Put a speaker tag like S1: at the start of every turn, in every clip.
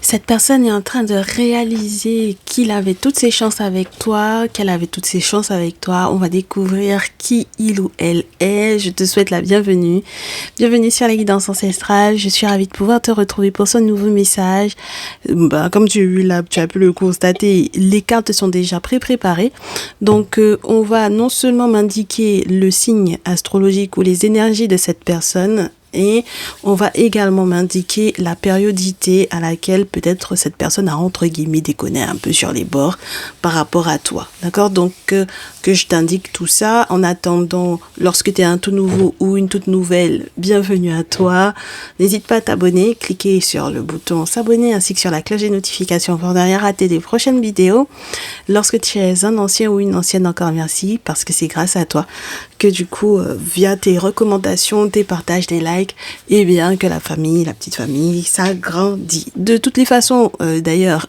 S1: Cette personne est en train de réaliser qu'il avait toutes ses chances avec toi, qu'elle avait toutes ses chances avec toi. On va découvrir qui il ou elle est. Je te souhaite la bienvenue. Bienvenue sur la guidance ancestrale. Je suis ravie de pouvoir te retrouver pour ce nouveau message. Comme tu as pu le constater, les cartes sont déjà préparées. Donc, on va non seulement m'indiquer le signe astrologique ou les énergies de cette personne, et on va également m'indiquer la périodité à laquelle peut-être cette personne a entre guillemets déconné un peu sur les bords par rapport à toi. D'accord? Donc, que je t'indique tout ça. En attendant, lorsque tu es un tout nouveau ou une toute nouvelle, bienvenue à toi. N'hésite pas à t'abonner, cliquez sur le bouton s'abonner ainsi que sur la cloche des notifications pour ne rien rater des prochaines vidéos. Lorsque tu es un ancien ou une ancienne, encore merci, parce que c'est grâce à toi que du coup, via tes recommandations, tes partages, des likes, et bien que la famille, la petite famille, s'agrandit. De toutes les façons, d'ailleurs,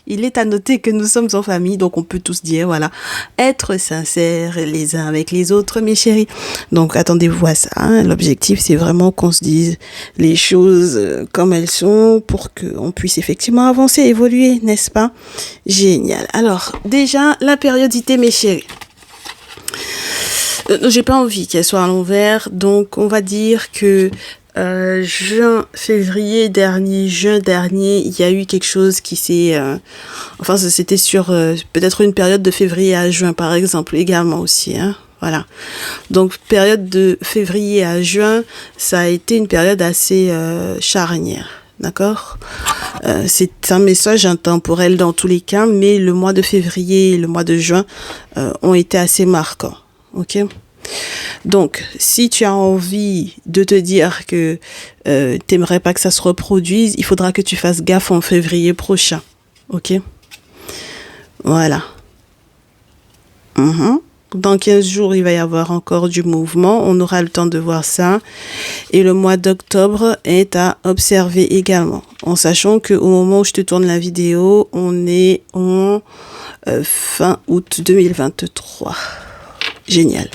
S1: il est à noter que nous sommes en famille, donc on peut tous dire, voilà, être sincères les uns avec les autres, mes chéris. Donc attendez-vous à ça, hein. L'objectif, c'est vraiment qu'on se dise les choses comme elles sont pour qu'on puisse effectivement avancer, évoluer, n'est-ce pas? Génial. Alors, déjà, la périodité, mes chéris. J'ai pas envie qu'elle soit à l'envers, donc on va dire que juin dernier, il y a eu quelque chose qui s'est... c'était sur peut-être une période de février à juin, par exemple, également aussi, hein. Voilà. Donc, période de février à juin, ça a été une période assez charnière. D'accord? C'est un message intemporel dans tous les cas, mais le mois de février et le mois de juin ont été assez marquants. Ok? Donc, si tu as envie de te dire que t'aimerais pas que ça se reproduise, il faudra que tu fasses gaffe en février prochain. Ok? Voilà. Dans 15 jours, il va y avoir encore du mouvement. On aura le temps de voir ça. Et le mois d'octobre est à observer également. En sachant qu'au moment où je te tourne la vidéo, on est en fin août 2023. Génial.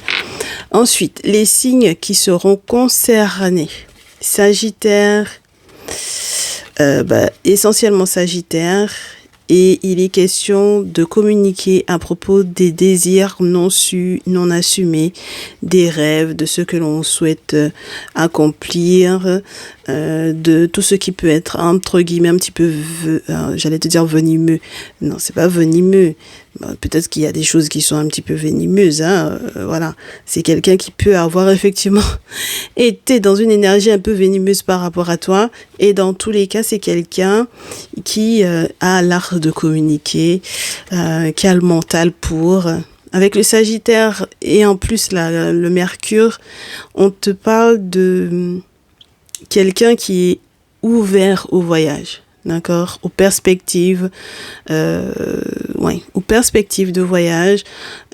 S1: Ensuite, les signes qui seront concernés. Sagittaire, essentiellement Sagittaire. Et il est question de communiquer à propos des désirs non sus, non assumés, des rêves, de ce que l'on souhaite accomplir, de tout ce qui peut être, entre guillemets, un petit peu, j'allais te dire venimeux. Non, c'est pas venimeux. Peut-être qu'il y a des choses qui sont un petit peu venimeuses, hein. Voilà. C'est quelqu'un qui peut avoir effectivement été dans une énergie un peu venimeuse par rapport à toi. Et dans tous les cas, c'est quelqu'un qui a l'art de communiquer, qui a le mental pour... Avec le Sagittaire et en plus le Mercure, on te parle de quelqu'un qui est ouvert au voyage, d'accord, aux perspectives, aux perspectives de voyage,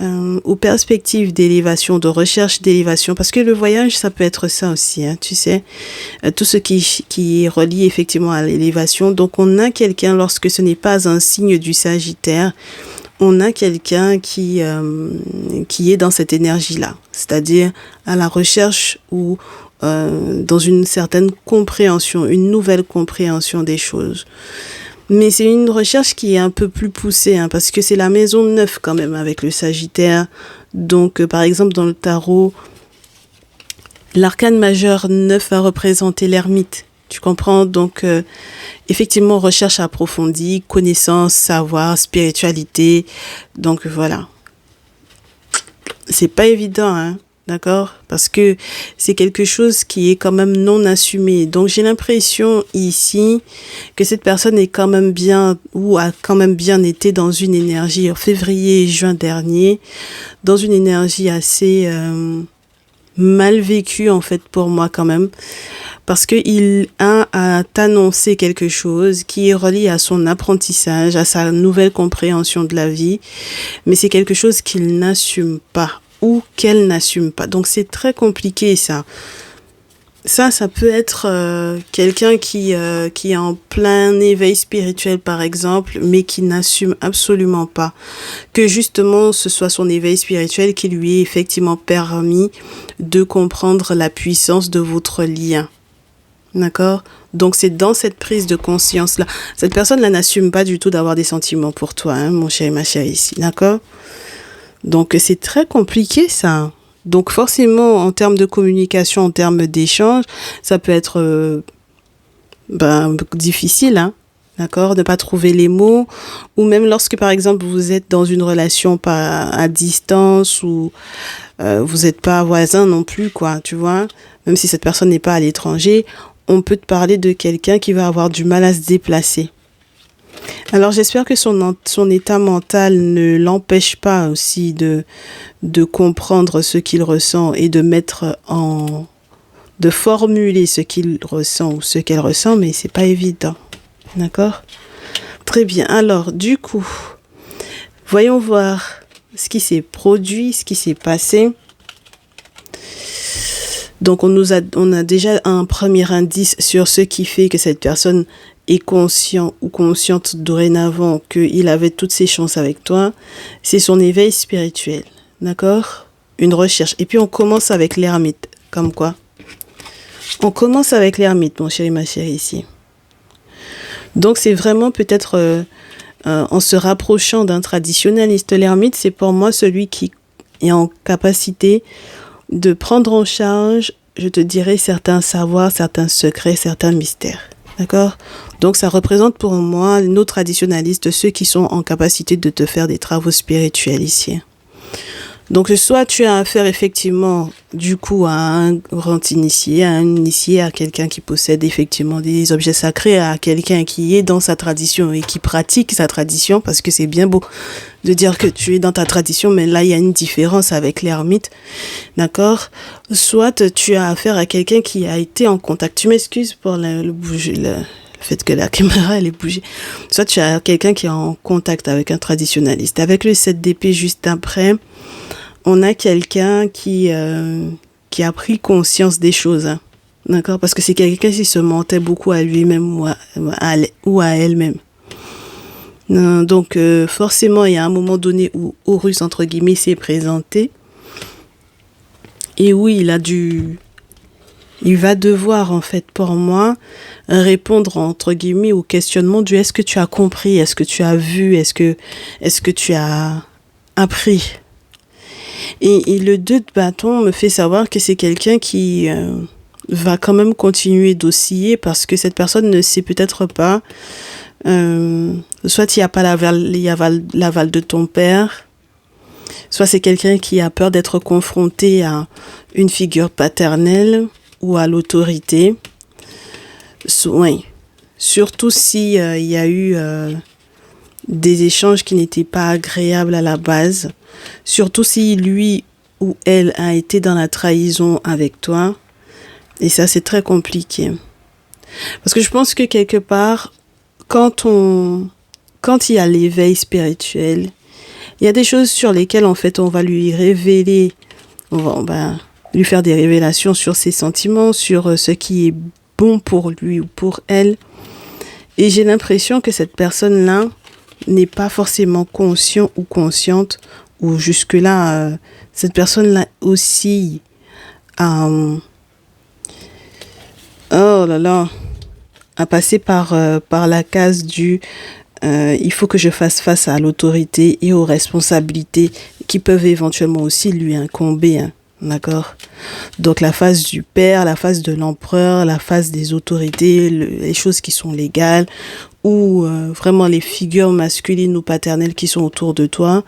S1: aux perspectives d'élévation, de recherche d'élévation, parce que le voyage, ça peut être ça aussi, hein, tu sais, tout ce qui est relié effectivement à l'élévation. Donc on a quelqu'un, lorsque ce n'est pas un signe du Sagittaire, on a quelqu'un qui est dans cette énergie-là, c'est-à-dire à la recherche ou dans une certaine compréhension, une nouvelle compréhension des choses. Mais c'est une recherche qui est un peu plus poussée, hein, parce que c'est la maison 9 quand même avec le Sagittaire. Donc, par exemple, dans le tarot, l'arcane majeur 9 va représenter l'ermite. Tu comprends? Donc, effectivement, recherche approfondie, connaissance, savoir, spiritualité. Donc, voilà. C'est pas évident, hein, d'accord? Parce que c'est quelque chose qui est quand même non assumé. Donc, j'ai l'impression ici que cette personne est quand même bien, ou a quand même bien été dans une énergie en février et juin dernier, dans une énergie assez mal vécue, en fait, pour moi quand même. Parce qu'il a à t'annoncer quelque chose qui est relié à son apprentissage, à sa nouvelle compréhension de la vie, mais c'est quelque chose qu'il n'assume pas ou qu'elle n'assume pas. Donc c'est très compliqué ça. Ça peut être quelqu'un qui est en plein éveil spirituel par exemple, mais qui n'assume absolument pas que justement ce soit son éveil spirituel qui lui ait effectivement permis de comprendre la puissance de votre lien. D'accord? Donc, c'est dans cette prise de conscience-là. Cette personne-là n'assume pas du tout d'avoir des sentiments pour toi, hein, mon chéri, ma chérie, ici. D'accord? Donc, c'est très compliqué, ça. Donc, forcément, en termes de communication, en termes d'échange, ça peut être difficile, hein. D'accord? Ne pas trouver les mots. Ou même lorsque, par exemple, vous êtes dans une relation pas à distance ou vous n'êtes pas voisin non plus, quoi, tu vois? Même si cette personne n'est pas à l'étranger, on peut te parler de quelqu'un qui va avoir du mal à se déplacer. Alors, j'espère que son état mental ne l'empêche pas aussi de comprendre ce qu'il ressent et de formuler ce qu'il ressent ou ce qu'elle ressent, mais c'est pas évident. D'accord? Très bien. Alors, du coup, voyons voir ce qui s'est produit, ce qui s'est passé. Donc, on a déjà un premier indice sur ce qui fait que cette personne est conscient ou consciente dorénavant qu'il avait toutes ses chances avec toi. C'est son éveil spirituel. D'accord? Une recherche. Et puis, on commence avec l'ermite. Comme quoi? On commence avec l'ermite, mon chéri, ma chérie, ici. Donc, c'est vraiment peut-être en se rapprochant d'un traditionnaliste. L'ermite, c'est pour moi celui qui est en capacité de prendre en charge, je te dirais, certains savoirs, certains secrets, certains mystères. D'accord? Donc, ça représente pour moi nos traditionnalistes, ceux qui sont en capacité de te faire des travaux spirituels ici. Donc, soit tu as affaire effectivement, du coup, à un grand initié, à quelqu'un qui possède effectivement des objets sacrés, à quelqu'un qui est dans sa tradition et qui pratique sa tradition, parce que c'est bien beau de dire que tu es dans ta tradition, mais là, il y a une différence avec l'ermite, d'accord? Soit tu as affaire à quelqu'un qui a été en contact. Tu m'excuses pour le fait que la caméra, elle est bougée. Soit tu as quelqu'un qui est en contact avec un traditionnaliste. Avec le 7 d'épée juste après, on a quelqu'un qui a pris conscience des choses, hein. D'accord? Parce que c'est quelqu'un qui se mentait beaucoup à lui-même ou à elle-même. Donc, forcément, il y a un moment donné où Horus, entre guillemets, s'est présenté. Et oui, il va devoir, en fait, pour moi, répondre, entre guillemets, au questionnement du est-ce que tu as compris, est-ce que tu as vu, est-ce que tu as appris. Et le 2 de bâton me fait savoir que c'est quelqu'un qui va quand même continuer d'osciller parce que cette personne ne sait peut-être pas, soit il n'y a pas l'aval de ton père, soit c'est quelqu'un qui a peur d'être confronté à une figure paternelle ou à l'autorité. Oui. Surtout si il y a eu des échanges qui n'étaient pas agréables à la base. Surtout si lui ou elle a été dans la trahison avec toi. Et ça, c'est très compliqué. Parce que je pense que quelque part, quand il y a l'éveil spirituel, il y a des choses sur lesquelles, en fait, on va lui révéler, on va lui faire des révélations sur ses sentiments, sur ce qui est bon pour lui ou pour elle. Et j'ai l'impression que cette personne-là n'est pas forcément conscient ou consciente, ou jusque-là, cette personne-là aussi a passé par la case du il faut que je fasse face à l'autorité et aux responsabilités qui peuvent éventuellement aussi lui incomber, hein, d'accord? Donc la phase du père, la phase de l'empereur, la phase des autorités, les choses qui sont légales, ou vraiment les figures masculines ou paternelles qui sont autour de toi,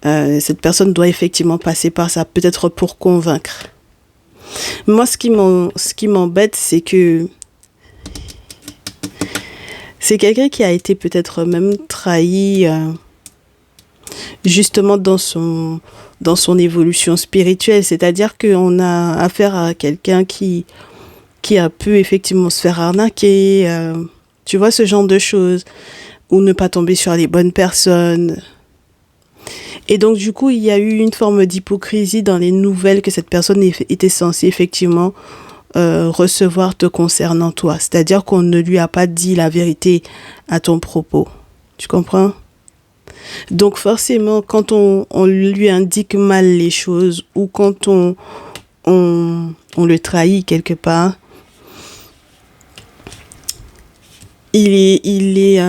S1: cette personne doit effectivement passer par ça, peut-être pour convaincre. Moi, ce qui m'embête, c'est que c'est quelqu'un qui a été peut-être même trahi justement dans son évolution spirituelle. C'est-à-dire qu'on a affaire à quelqu'un qui a pu effectivement se faire arnaquer, tu vois, ce genre de choses, ou ne pas tomber sur les bonnes personnes. Et donc, du coup, il y a eu une forme d'hypocrisie dans les nouvelles que cette personne était censée effectivement recevoir te concernant toi. C'est-à-dire qu'on ne lui a pas dit la vérité à ton propos. Tu comprends? Donc, forcément, quand on lui indique mal les choses ou quand on le trahit quelque part, il est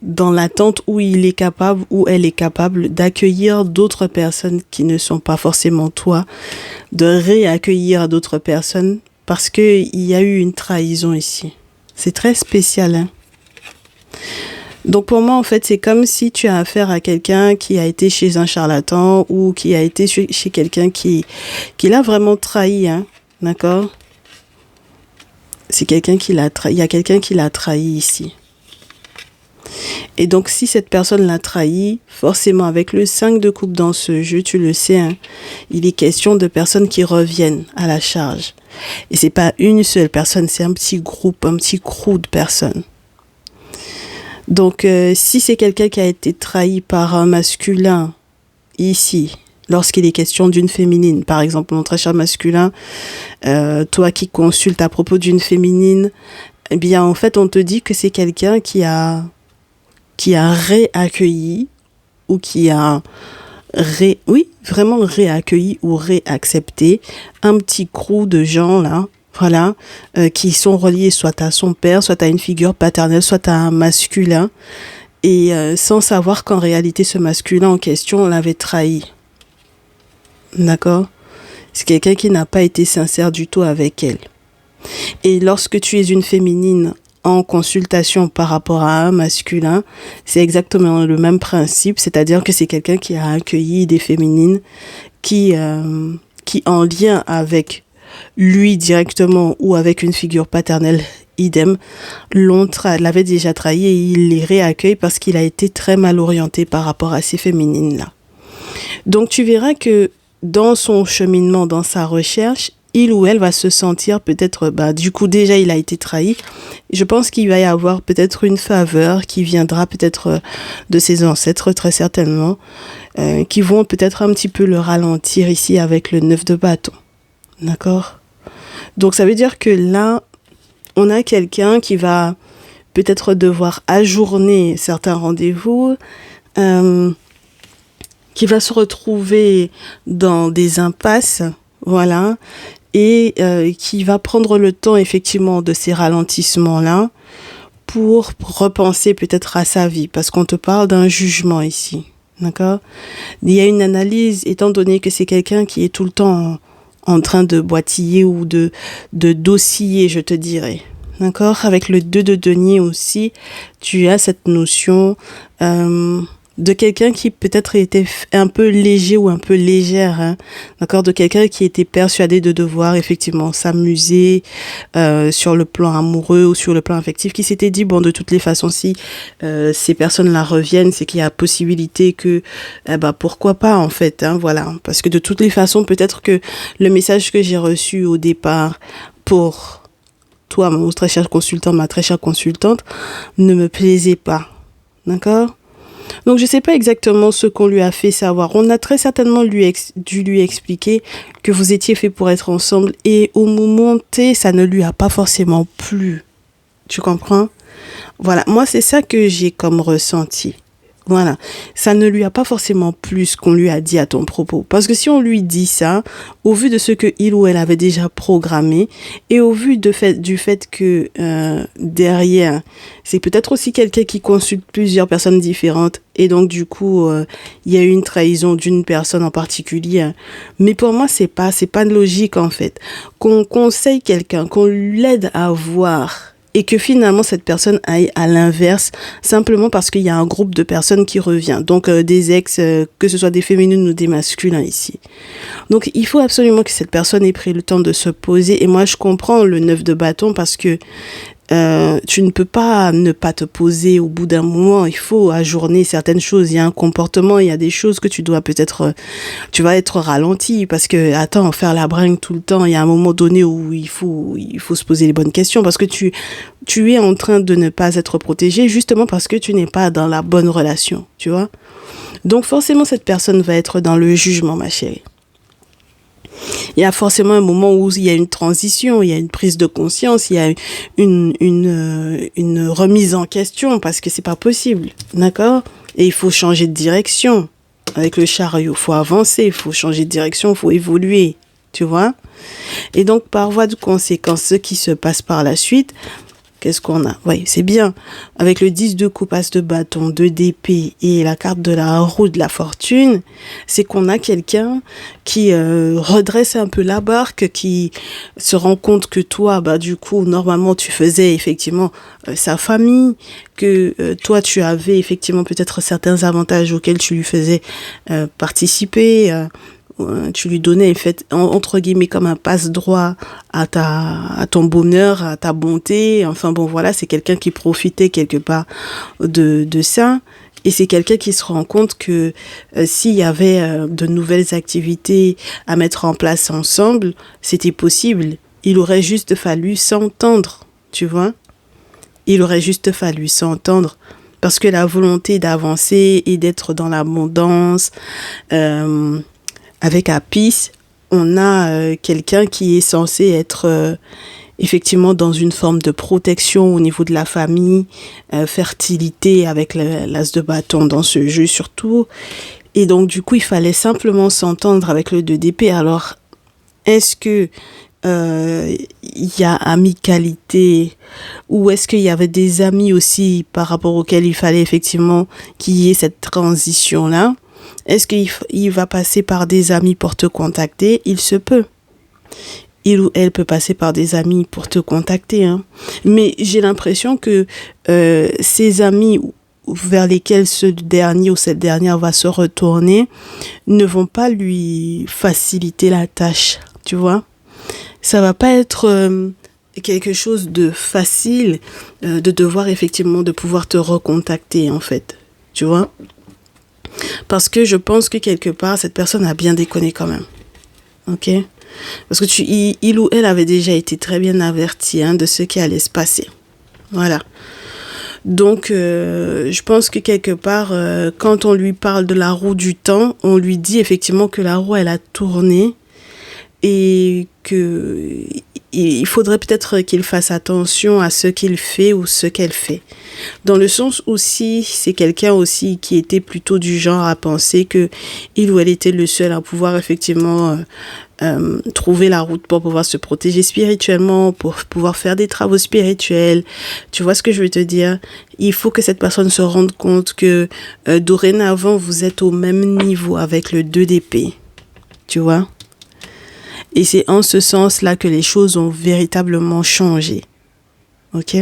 S1: dans l'attente où il est capable, où elle est capable d'accueillir d'autres personnes qui ne sont pas forcément toi, de réaccueillir d'autres personnes parce que il y a eu une trahison ici. C'est très spécial, hein. Donc pour moi, en fait, c'est comme si tu as affaire à quelqu'un qui a été chez un charlatan ou qui a été chez quelqu'un qui l'a vraiment trahi, hein. D'accord? C'est quelqu'un qui l'a trahi. Il y a quelqu'un qui l'a trahi ici. Et donc, si cette personne l'a trahi, forcément, avec le 5 de coupe dans ce jeu, tu le sais, hein, il est question de personnes qui reviennent à la charge. Et c'est pas une seule personne, c'est un petit groupe, un petit crew de personnes. Donc, si c'est quelqu'un qui a été trahi par un masculin, ici, lorsqu'il est question d'une féminine, par exemple, mon très cher masculin, toi qui consultes à propos d'une féminine, eh bien, en fait, on te dit que c'est quelqu'un qui a réaccueilli ou qui a oui, vraiment réaccueilli ou réaccepté un petit crew de gens là, voilà, qui sont reliés soit à son père, soit à une figure paternelle, soit à un masculin, et sans savoir qu'en réalité ce masculin en question l'avait trahi. D'accord? C'est quelqu'un qui n'a pas été sincère du tout avec elle. Et lorsque tu es une féminine en consultation par rapport à un masculin, c'est exactement le même principe, c'est-à-dire que c'est quelqu'un qui a accueilli des féminines qui en lien avec lui directement ou avec une figure paternelle, idem, l'avait déjà trahi et il les réaccueille parce qu'il a été très mal orienté par rapport à ces féminines-là. Donc tu verras que dans son cheminement, dans sa recherche, il ou elle va se sentir peut-être, du coup déjà il a été trahi. Je pense qu'il va y avoir peut-être une faveur qui viendra peut-être de ses ancêtres, très certainement, qui vont peut-être un petit peu le ralentir ici avec le 9 de bâton. D'accord? Donc ça veut dire que là, on a quelqu'un qui va peut-être devoir ajourner certains rendez-vous, qui va se retrouver dans des impasses, voilà, et qui va prendre le temps effectivement de ces ralentissements-là pour repenser peut-être à sa vie, parce qu'on te parle d'un jugement ici, d'accord? Il y a une analyse, étant donné que c'est quelqu'un qui est tout le temps en train de boitiller ou de d'osciller, je te dirais. D'accord? Avec le 2 de denier aussi, tu as cette notion de quelqu'un qui peut-être était un peu léger ou un peu légère, hein, d'accord, de quelqu'un qui était persuadé de devoir effectivement s'amuser sur le plan amoureux ou sur le plan affectif, qui s'était dit bon, de toutes les façons, si ces personnes-là reviennent, c'est qu'il y a possibilité que pourquoi pas en fait, hein, voilà, parce que de toutes les façons, peut-être que le message que j'ai reçu au départ pour toi, mon très cher consultant, ma très chère consultante, ne me plaisait pas, d'accord? Donc, je ne sais pas exactement ce qu'on lui a fait savoir. On a très certainement dû lui expliquer que vous étiez faits pour être ensemble et au moment T, ça ne lui a pas forcément plu. Tu comprends? Voilà, moi, c'est ça que j'ai comme ressenti. Voilà, ça ne lui a pas forcément plu ce qu'on lui a dit à ton propos. Parce que si on lui dit ça, au vu de ce que il ou elle avait déjà programmé, et au vu du fait que derrière, c'est peut-être aussi quelqu'un qui consulte plusieurs personnes différentes, et donc du coup, il y a eu une trahison d'une personne en particulier. Mais pour moi, c'est pas logique en fait. Qu'on conseille quelqu'un, qu'on l'aide à voir, et que finalement cette personne aille à l'inverse simplement parce qu'il y a un groupe de personnes qui revient, donc des ex, que ce soit des féminines ou des masculins ici. Donc il faut absolument que cette personne ait pris le temps de se poser, et moi je comprends le 9 de bâton parce que tu ne peux pas ne pas te poser au bout d'un moment, il faut ajourner certaines choses, il y a un comportement, il y a des choses que tu dois peut-être, tu vas être ralenti parce que, attends, faire la bringue tout le temps, il y a un moment donné où il faut se poser les bonnes questions parce que tu es en train de ne pas être protégé justement parce que tu n'es pas dans la bonne relation, tu vois. Donc forcément, cette personne va être dans le jugement, ma chérie. Il y a forcément un moment où il y a une transition, il y a une prise de conscience, il y a une remise en question parce que c'est pas possible, d'accord? Et il faut changer de direction. Avec le chariot, il faut avancer, il faut changer de direction, il faut évoluer, tu vois? Et donc, par voie de conséquence, ce qui se passe par la suite, qu'est-ce qu'on a? Oui, c'est bien. Avec le 10 de coupe, as de bâton, 2 d'épée et la carte de la roue de la fortune, c'est qu'on a quelqu'un qui redresse un peu la barque, qui se rend compte que toi, du coup, normalement, tu faisais effectivement sa famille, que toi, tu avais effectivement peut-être certains avantages auxquels tu lui faisais participer, tu lui donnais en fait entre guillemets comme un passe-droit à ton bonheur, à ta bonté. Enfin bon, voilà, c'est quelqu'un qui profitait quelque part de ça. Et c'est quelqu'un qui se rend compte que s'il y avait de nouvelles activités à mettre en place ensemble, c'était possible. Il aurait juste fallu s'entendre, tu vois. Il aurait juste fallu s'entendre. Parce que la volonté d'avancer et d'être dans l'abondance, avec Apis, on a quelqu'un qui est censé être effectivement dans une forme de protection au niveau de la famille, fertilité avec l'as de bâton dans ce jeu surtout. Et donc du coup, il fallait simplement s'entendre avec le 2 d'épée. Alors, est-ce que il y a amicalité ou est-ce qu'il y avait des amis aussi par rapport auxquels il fallait effectivement qu'il y ait cette transition-là? Est-ce qu'il va passer par des amis pour te contacter? Il se peut. Il ou elle peut passer par des amis pour te contacter. Hein. Mais j'ai l'impression que ces amis vers lesquels ce dernier ou cette dernière va se retourner ne vont pas lui faciliter la tâche. Tu vois? Ça va pas être quelque chose de facile de devoir effectivement de pouvoir te recontacter en fait. Tu vois? Parce que je pense que quelque part, cette personne a bien déconné quand même. Ok? Parce que il ou elle avait déjà été très bien averti de ce qui allait se passer. Voilà. Donc, je pense que quelque part, quand on lui parle de la roue du temps, on lui dit effectivement que la roue, elle a tourné et que il faudrait peut-être qu'il fasse attention à ce qu'il fait ou ce qu'elle fait. Dans le sens aussi, c'est quelqu'un aussi qui était plutôt du genre à penser que il ou elle était le seul à pouvoir effectivement trouver la route pour pouvoir se protéger spirituellement, pour pouvoir faire des travaux spirituels. Tu vois ce que je veux te dire? Il faut que cette personne se rende compte que dorénavant, vous êtes au même niveau avec le 2 d'épée. Tu vois? Et c'est en ce sens-là que les choses ont véritablement changé. Ok?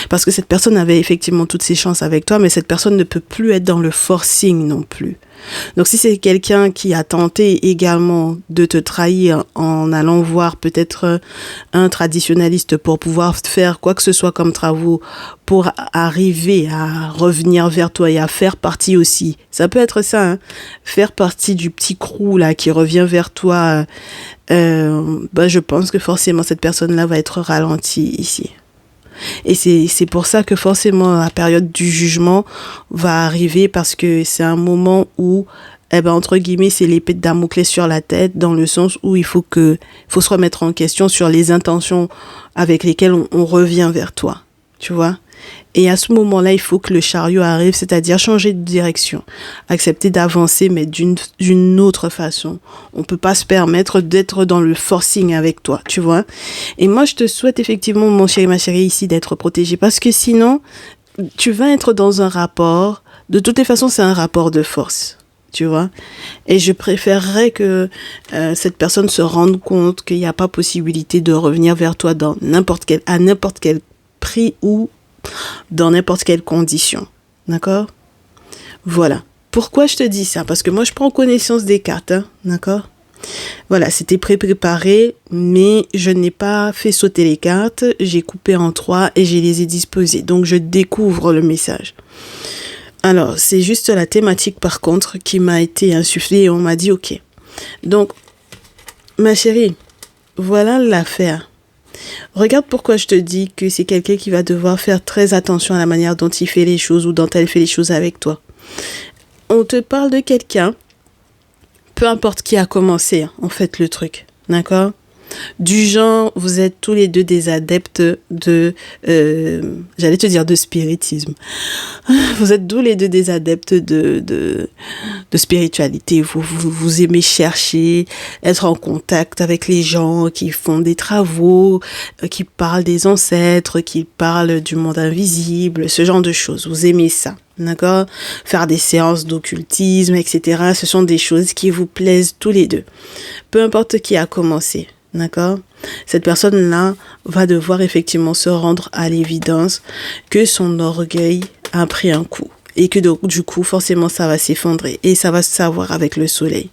S1: Parce que cette personne avait effectivement toutes ses chances avec toi, mais cette personne ne peut plus être dans le forcing non plus. Donc si c'est quelqu'un qui a tenté également de te trahir en allant voir peut-être un traditionnaliste pour pouvoir faire quoi que ce soit comme travaux pour arriver à revenir vers toi et à faire partie aussi, ça peut être ça, faire partie du petit crew là qui revient vers toi, je pense que forcément cette personne-là va être ralentie ici. Et c'est pour ça que forcément la période du jugement va arriver parce que c'est un moment où, entre guillemets, c'est l'épée de Damoclès sur la tête dans le sens où il faut se remettre en question sur les intentions avec lesquelles on revient vers toi, tu vois. Et à ce moment-là, il faut que le chariot arrive, c'est-à-dire changer de direction, accepter d'avancer, mais d'une autre façon. On peut pas se permettre d'être dans le forcing avec toi, tu vois. Et moi, je te souhaite effectivement, mon chéri, ma chérie, ici, d'être protégé, parce que sinon, tu vas être dans un rapport. De toutes les façons, c'est un rapport de force, tu vois. Et je préférerais que cette personne se rende compte qu'il n'y a pas possibilité de revenir vers toi à n'importe quel prix ou dans n'importe quelle condition. D'accord? Voilà. Pourquoi je te dis ça? Parce que moi, je prends connaissance des cartes. D'accord? Voilà, c'était préparé, mais je n'ai pas fait sauter les cartes. J'ai coupé en 3 et je les ai disposées. Donc, je découvre le message. Alors, c'est juste la thématique, par contre, qui m'a été insufflée et on m'a dit, OK. Donc, ma chérie, voilà l'affaire. Regarde pourquoi je te dis que c'est quelqu'un qui va devoir faire très attention à la manière dont il fait les choses ou dont elle fait les choses avec toi. On te parle de quelqu'un, peu importe qui a commencé, en fait, le truc, d'accord? Du genre, vous êtes tous les deux des adeptes de, j'allais te dire de spiritisme. Vous êtes tous les deux des adeptes de spiritualité. Vous aimez chercher, être en contact avec les gens qui font des travaux, qui parlent des ancêtres, qui parlent du monde invisible, ce genre de choses. Vous aimez ça. D'accord? Faire des séances d'occultisme, etc. Ce sont des choses qui vous plaisent tous les deux. Peu importe qui a commencé. D'accord? Cette personne-là va devoir effectivement se rendre à l'évidence que son orgueil a pris un coup. Et que du coup, forcément, ça va s'effondrer. Et ça va se savoir avec le soleil.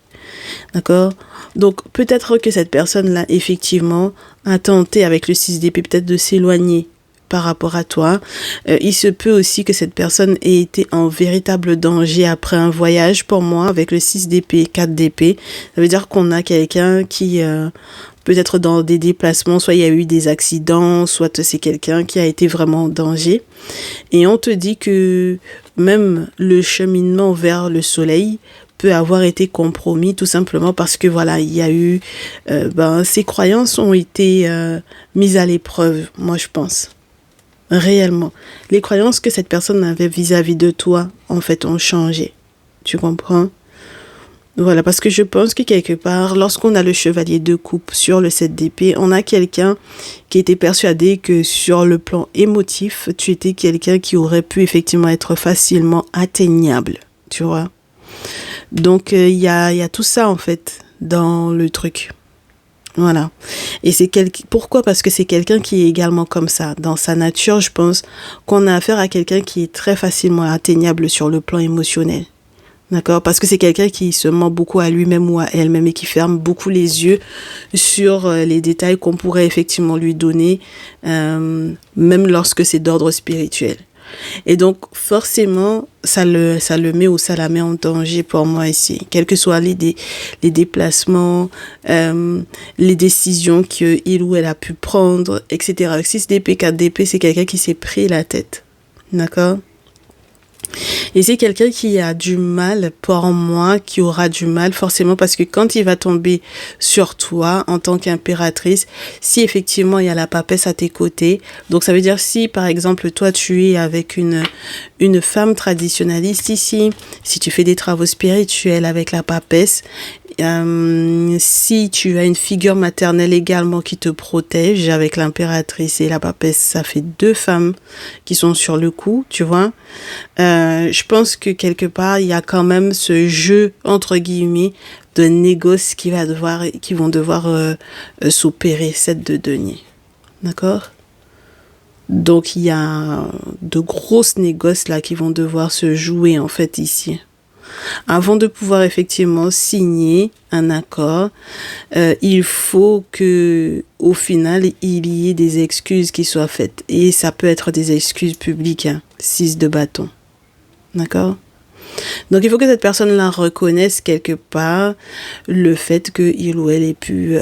S1: D'accord? Donc, peut-être que cette personne-là, effectivement, a tenté avec le 6 d'épée peut-être de s'éloigner par rapport à toi. Il se peut aussi que cette personne ait été en véritable danger après un voyage. Pour moi, avec le 6 d'épée, 4 d'épée, ça veut dire qu'on a quelqu'un qui peut-être dans des déplacements, soit il y a eu des accidents, soit c'est quelqu'un qui a été vraiment en danger. Et on te dit que même le cheminement vers le soleil peut avoir été compromis tout simplement parce que voilà, il y a eu, ses croyances ont été mises à l'épreuve, moi je pense. Réellement. Les croyances que cette personne avait vis-à-vis de toi, en fait, ont changé. Tu comprends? Voilà, parce que je pense que quelque part, lorsqu'on a le chevalier de coupe sur le 7 d'épée, on a quelqu'un qui était persuadé que sur le plan émotif, tu étais quelqu'un qui aurait pu effectivement être facilement atteignable. Tu vois? Donc, il y a tout ça, en fait, dans le truc. Voilà. Et pourquoi? Parce que c'est quelqu'un qui est également comme ça. Dans sa nature, je pense qu'on a affaire à quelqu'un qui est très facilement atteignable sur le plan émotionnel. D'accord? Parce que c'est quelqu'un qui se ment beaucoup à lui-même ou à elle-même et qui ferme beaucoup les yeux sur les détails qu'on pourrait effectivement lui donner, même lorsque c'est d'ordre spirituel. Et donc, forcément, ça le met ou ça la met en danger pour moi ici. Quels que soient les déplacements, les décisions qu'il ou elle a pu prendre, etc. 6 d'épée, 4 d'épée, c'est quelqu'un qui s'est pris la tête. D'accord? Et c'est quelqu'un qui a du mal, pour moi, qui aura du mal forcément parce que quand il va tomber sur toi en tant qu'impératrice, si effectivement il y a la papesse à tes côtés, donc ça veut dire si par exemple toi tu es avec une femme traditionnaliste ici, si tu fais des travaux spirituels avec la papesse, si tu as une figure maternelle également qui te protège avec l'impératrice et la papesse, ça fait 2 femmes qui sont sur le coup, tu vois. Je pense que quelque part, il y a quand même ce jeu, entre guillemets, de négoces qui vont devoir s'opérer, 7 de denier. D'accord? Donc, il y a de grosses négoces là qui vont devoir se jouer en fait ici. Avant de pouvoir effectivement signer un accord, il faut que, au final, il y ait des excuses qui soient faites. Et ça peut être des excuses publiques, 6 de bâton. D'accord? Donc, il faut que cette personne-là reconnaisse quelque part le fait qu'il ou elle ait pu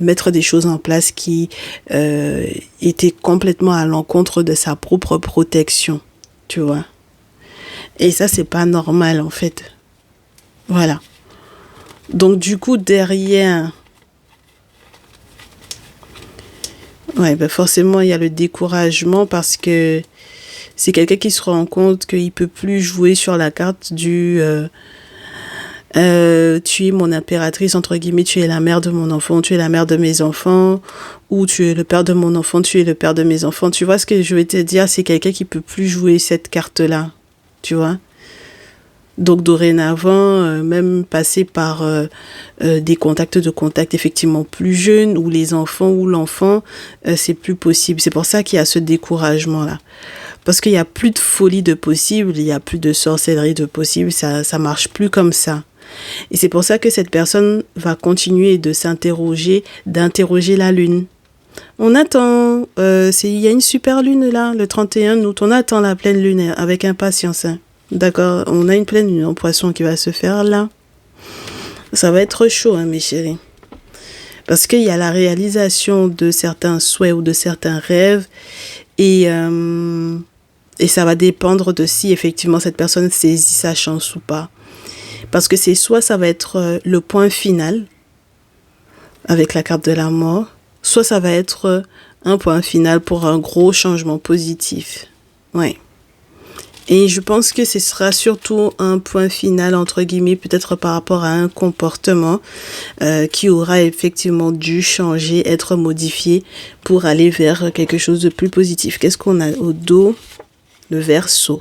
S1: mettre des choses en place qui étaient complètement à l'encontre de sa propre protection. Tu vois? Et ça, c'est pas normal, en fait. Voilà. Donc, du coup, derrière... forcément, il y a le découragement parce que c'est quelqu'un qui se rend compte qu'il peut plus jouer sur la carte du... tu es mon impératrice, entre guillemets, tu es la mère de mon enfant, tu es la mère de mes enfants, ou tu es le père de mon enfant, tu es le père de mes enfants. Tu vois ce que je veux te dire? C'est quelqu'un qui peut plus jouer cette carte-là. Tu vois? Donc dorénavant, même passer par des contacts effectivement plus jeunes, ou les enfants ou l'enfant, c'est plus possible. C'est pour ça qu'il y a ce découragement-là. Parce qu'il n'y a plus de folie de possible, il n'y a plus de sorcellerie de possible, ça marche plus comme ça. Et c'est pour ça que cette personne va continuer de s'interroger, d'interroger la lune. On attend, il y a une super lune là, le 31 août, on attend la pleine lune avec impatience. Hein. D'accord, on a une pleine lune en poisson qui va se faire là. Ça va être chaud, hein, mes chéris. Parce qu'il y a la réalisation de certains souhaits ou de certains rêves et ça va dépendre de si effectivement cette personne saisit sa chance ou pas. Parce que c'est soit ça va être le point final, avec la carte de la mort, soit ça va être un point final pour un gros changement positif. Ouais. Et je pense que ce sera surtout un point final, entre guillemets, peut-être par rapport à un comportement qui aura effectivement dû changer, être modifié pour aller vers quelque chose de plus positif. Qu'est-ce qu'on a au dos? Le Verseau.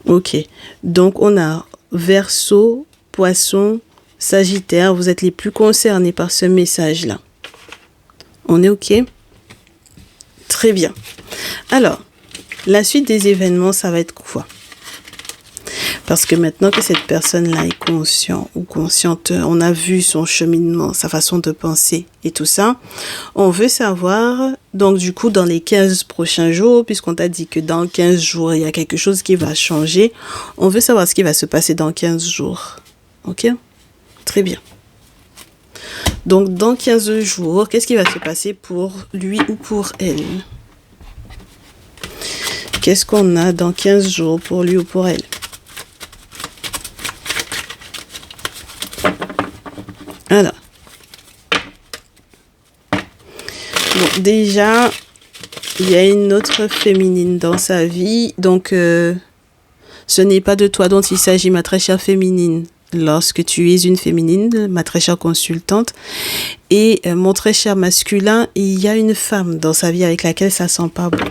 S1: Ok. Donc, on a Verseau, Poisson, Sagittaire. Vous êtes les plus concernés par ce message-là. On est ok? Très bien. Alors, la suite des événements, ça va être quoi? Parce que maintenant que cette personne-là est consciente ou consciente, on a vu son cheminement, sa façon de penser et tout ça, on veut savoir, donc du coup, dans les 15 prochains jours, puisqu'on t'a dit que dans 15 jours, il y a quelque chose qui va changer, on veut savoir ce qui va se passer dans 15 jours. Ok? Très bien. Donc, dans 15 jours, qu'est-ce qui va se passer pour lui ou pour elle? Qu'est-ce qu'on a dans 15 jours pour lui ou pour elle? Alors. Bon, déjà, il y a une autre féminine dans sa vie. Donc, ce n'est pas de toi dont il s'agit, ma très chère féminine. Lorsque tu es une féminine, ma très chère consultante, et mon très cher masculin, il y a une femme dans sa vie avec laquelle ça sent pas bon.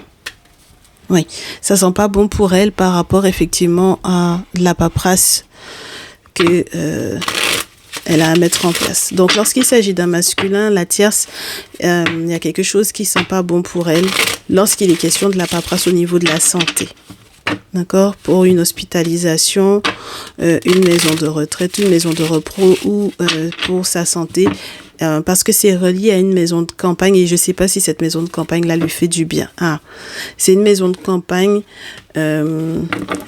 S1: Oui, ça sent pas bon pour elle par rapport effectivement à la paperasse que elle a à mettre en place. Donc, lorsqu'il s'agit d'un masculin, la tierce, il y a quelque chose qui sent pas bon pour elle lorsqu'il est question de la paperasse au niveau de la santé. D'accord? Pour une hospitalisation, une maison de retraite, une maison de repos ou pour sa santé. Parce que c'est relié à une maison de campagne et je ne sais pas si cette maison de campagne-là lui fait du bien. Ah, c'est une maison de campagne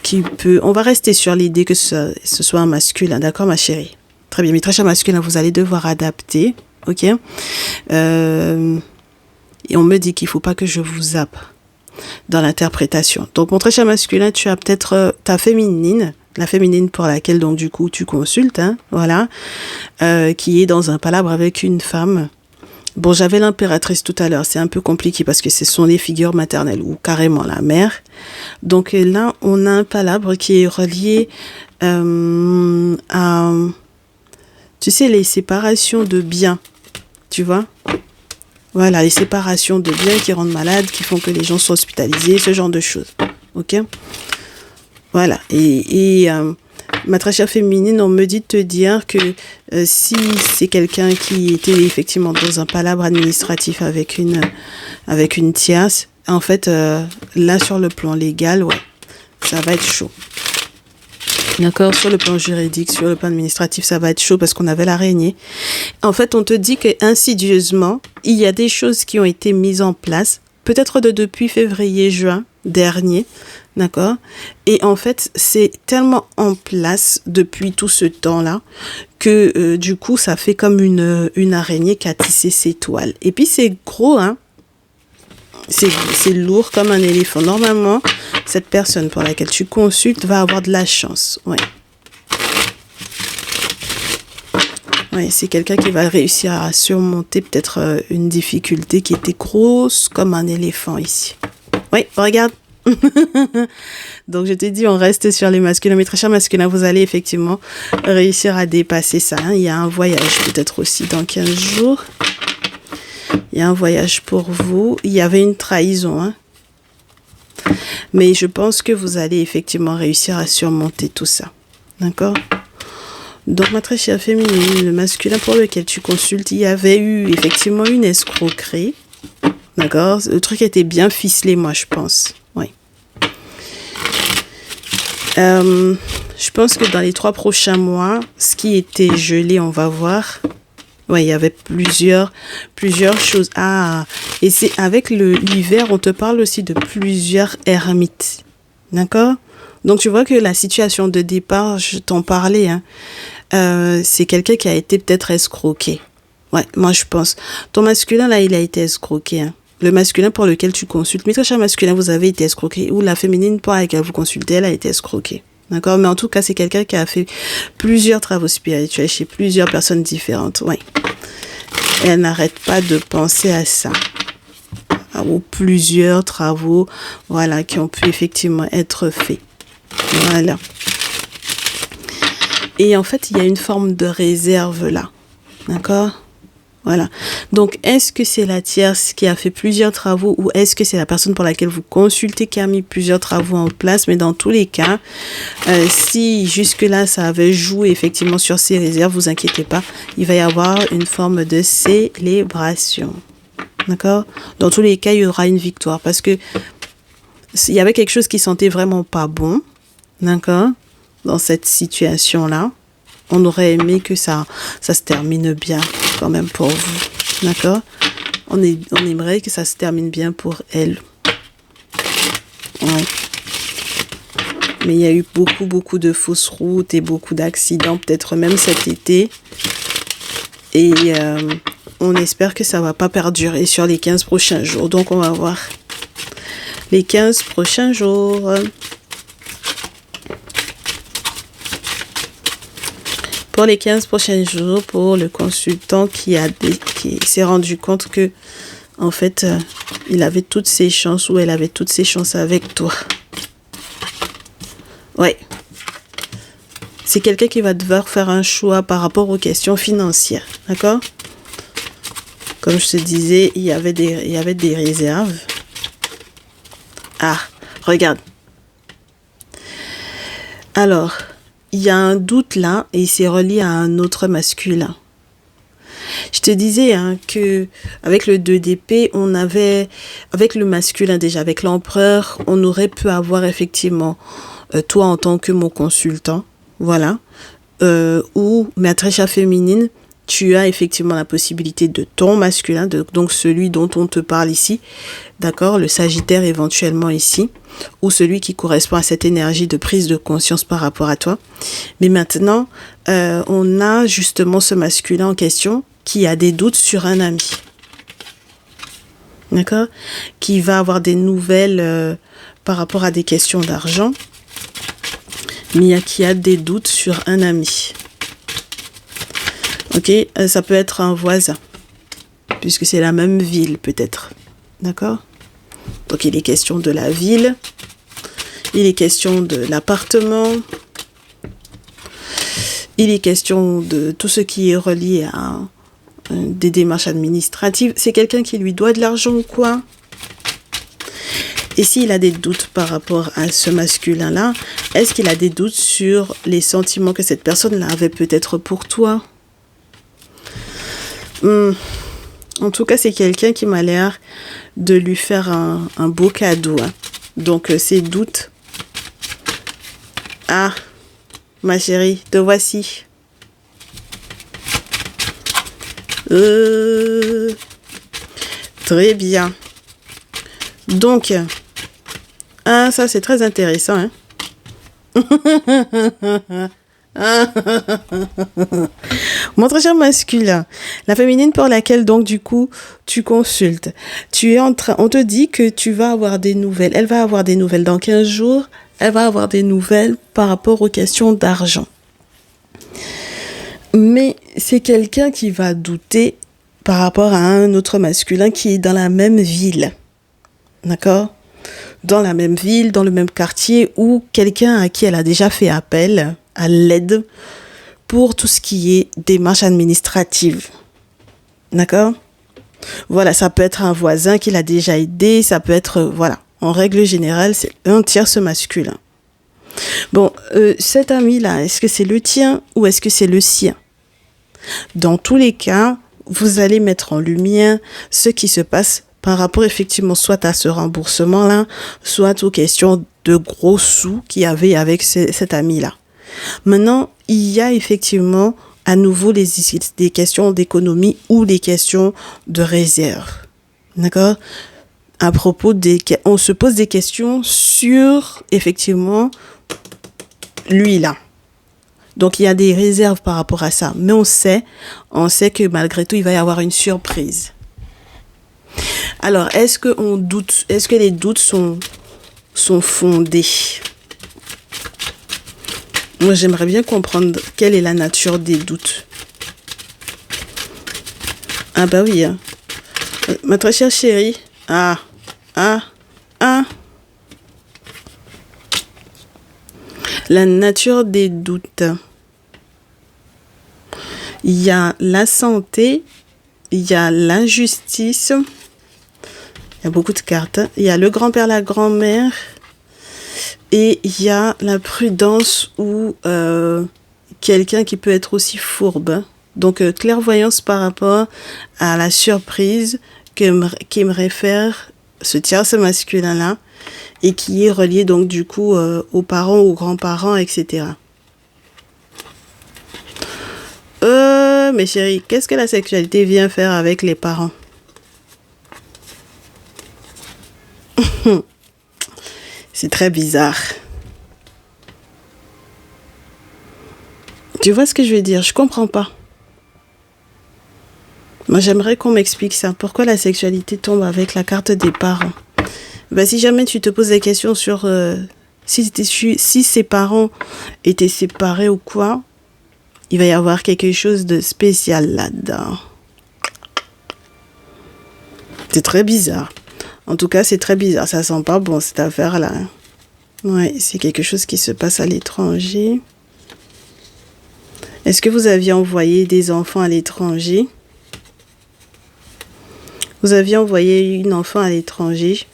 S1: qui peut... On va rester sur l'idée que ce soit un masculin, d'accord ma chérie? Très bien, mais très cher masculin, vous allez devoir adapter, ok? Et on me dit qu'il ne faut pas que je vous zappe dans l'interprétation. Donc mon très cher masculin, tu as peut-être ta féminine, la féminine pour laquelle donc du coup tu consultes, hein, voilà, qui est dans un palabre avec une femme. Bon, j'avais l'impératrice tout à l'heure, c'est un peu compliqué parce que ce sont les figures maternelles ou carrément la mère. Donc là, on a un palabre qui est relié à, tu sais, les séparations de biens, tu vois. Voilà, les séparations de biens qui rendent malades, qui font que les gens sont hospitalisés, ce genre de choses. Ok? Voilà. Et ma très chère féminine, on me dit de te dire que si c'est quelqu'un qui était effectivement dans un palabre administratif avec une tierce, en fait, là, sur le plan légal, ouais, ça va être chaud. D'accord, sur le plan juridique, sur le plan administratif, ça va être chaud parce qu'on avait l'araignée. En fait, on te dit que insidieusement, il y a des choses qui ont été mises en place, peut-être depuis février-juin dernier, d'accord? Et en fait, c'est tellement en place depuis tout ce temps-là que du coup, ça fait comme une araignée qui a tissé ses toiles. Et puis, c'est gros, hein? C'est lourd comme un éléphant. Normalement, cette personne pour laquelle tu consultes va avoir de la chance. Ouais. Ouais, c'est quelqu'un qui va réussir à surmonter peut-être une difficulté qui était grosse comme un éléphant ici. Oui, regarde. Donc, je t'ai dit, on reste sur les masculins. Mais très cher masculin, vous allez effectivement réussir à dépasser ça. Hein. Il y a un voyage peut-être aussi dans 15 jours. Il y a un voyage pour vous. Il y avait une trahison. Hein. Mais je pense que vous allez effectivement réussir à surmonter tout ça. D'accord? Donc, ma très chère féminine, le masculin pour lequel tu consultes, il y avait eu effectivement une escroquerie. D'accord? Le truc était bien ficelé, moi, je pense. Oui. Je pense que dans les 3 prochains mois, ce qui était gelé, on va voir... Ouais, il y avait plusieurs choses. Ah, et c'est avec l'hiver, on te parle aussi de plusieurs ermites. D'accord? Donc, tu vois que la situation de départ, je t'en parlais, hein, c'est quelqu'un qui a été peut-être escroqué. Ouais, moi, je pense. Ton masculin, là, il a été escroqué. Hein. Le masculin pour lequel tu consultes. Mais très cher masculin, vous avez été escroqué. Ou la féminine pour laquelle vous consultez, elle a été escroquée. D'accord? Mais en tout cas, c'est quelqu'un qui a fait plusieurs travaux spirituels chez plusieurs personnes différentes. Oui. Elle n'arrête pas de penser à ça. Ou plusieurs travaux, voilà, qui ont pu effectivement être faits. Voilà. Et en fait, il y a une forme de réserve là. D'accord ? Voilà. Donc, est-ce que c'est la tierce qui a fait plusieurs travaux ou est-ce que c'est la personne pour laquelle vous consultez qui a mis plusieurs travaux en place? Mais dans tous les cas, si jusque-là, ça avait joué effectivement sur ces réserves, vous inquiétez pas, il va y avoir une forme de célébration. D'accord? Dans tous les cas, il y aura une victoire parce que il y avait quelque chose qui sentait vraiment pas bon. D'accord? Dans cette situation-là. On aurait aimé que ça se termine bien quand même pour vous. D'accord? On aimerait que ça se termine bien pour elle. Ouais. Mais il y a eu beaucoup de fausses routes et beaucoup d'accidents, peut-être même cet été. Et on espère que ça ne va pas perdurer sur les 15 prochains jours. Donc, on va voir les 15 prochains jours. Pour les 15 prochains jours, pour le consultant qui s'est rendu compte que, en fait, il avait toutes ses chances ou elle avait toutes ses chances avec toi. Ouais. C'est quelqu'un qui va devoir faire un choix par rapport aux questions financières. D'accord? Comme je te disais, il y avait des réserves. Ah, regarde. Alors, il y a un doute là et c'est relié à un autre masculin. Je te disais que avec le 2 d'épée, on avait, avec le masculin déjà, avec l'empereur, on aurait pu avoir effectivement toi en tant que mon consultant, voilà, ou maîtresse féminine, tu as effectivement la possibilité de ton masculin, donc celui dont on te parle ici, d'accord, le Sagittaire éventuellement ici, ou celui qui correspond à cette énergie de prise de conscience par rapport à toi. Mais maintenant, on a justement ce masculin en question qui a des doutes sur un ami. D'accord? Qui va avoir des nouvelles par rapport à des questions d'argent, mais qui a des doutes sur un ami. Ok? Ça peut être un voisin, puisque c'est la même ville peut-être. D'accord? Donc, il est question de la ville, il est question de l'appartement, il est question de tout ce qui est relié à des démarches administratives. C'est quelqu'un qui lui doit de l'argent ou quoi? Et s'il a des doutes par rapport à ce masculin-là, est-ce qu'il a des doutes sur les sentiments que cette personne-là avait peut-être pour toi? En tout cas, c'est quelqu'un qui m'a l'air de lui faire un beau cadeau. Donc, ces doutes. Ah, ma chérie, te voici. Très bien. Donc, ça c'est très intéressant. Mon très cher masculin, la féminine pour laquelle donc du coup tu consultes, tu es en train, on te dit que tu vas avoir des nouvelles, elle va avoir des nouvelles dans 15 jours, elle va avoir des nouvelles par rapport aux questions d'argent. Mais c'est quelqu'un qui va douter par rapport à un autre masculin qui est dans la même ville. D'accord? Dans la même ville, dans le même quartier, ou quelqu'un à qui elle a déjà fait appel à l'aide pour tout ce qui est démarche administrative. D'accord? Voilà, ça peut être un voisin qui l'a déjà aidé, ça peut être, voilà. En règle générale, c'est un tierce masculin. Bon, cet ami-là, est-ce que c'est le tien ou est-ce que c'est le sien? Dans tous les cas, vous allez mettre en lumière ce qui se passe par rapport effectivement soit à ce remboursement-là, soit aux questions de gros sous qu'il y avait avec cet ami-là. Maintenant, il y a effectivement à nouveau des questions d'économie ou des questions de réserve. D'accord? À propos on se pose des questions sur effectivement lui là. Donc, il y a des réserves par rapport à ça. Mais on sait que malgré tout, il va y avoir une surprise. Alors, est-ce qu'on doute? Est-ce que les doutes sont fondés? Moi, j'aimerais bien comprendre quelle est la nature des doutes. Ah bah oui, hein. Ma très chère chérie. Ah, ah, ah. La nature des doutes. Il y a la santé, il y a l'injustice, il y a beaucoup de cartes. Il y a le grand-père, la grand-mère, et il y a la prudence ou quelqu'un qui peut être aussi fourbe. Donc, clairvoyance par rapport à la surprise qu'aimerait faire ce tierce masculin-là et qui est relié donc du coup aux parents, aux grands-parents, etc. Mes chéris, qu'est-ce que la sexualité vient faire avec les parents? C'est très bizarre. Tu vois ce que je veux dire? Je comprends pas. Moi, j'aimerais qu'on m'explique ça. Pourquoi la sexualité tombe avec la carte des parents? Ben, si jamais tu te poses des questions sur si ses parents étaient séparés ou quoi, il va y avoir quelque chose de spécial là-dedans. C'est très bizarre. En tout cas, c'est très bizarre. Ça sent pas bon, cette affaire-là. Ouais, c'est quelque chose qui se passe à l'étranger. Est-ce que vous aviez envoyé des enfants à l'étranger? Vous aviez envoyé une enfant à l'étranger?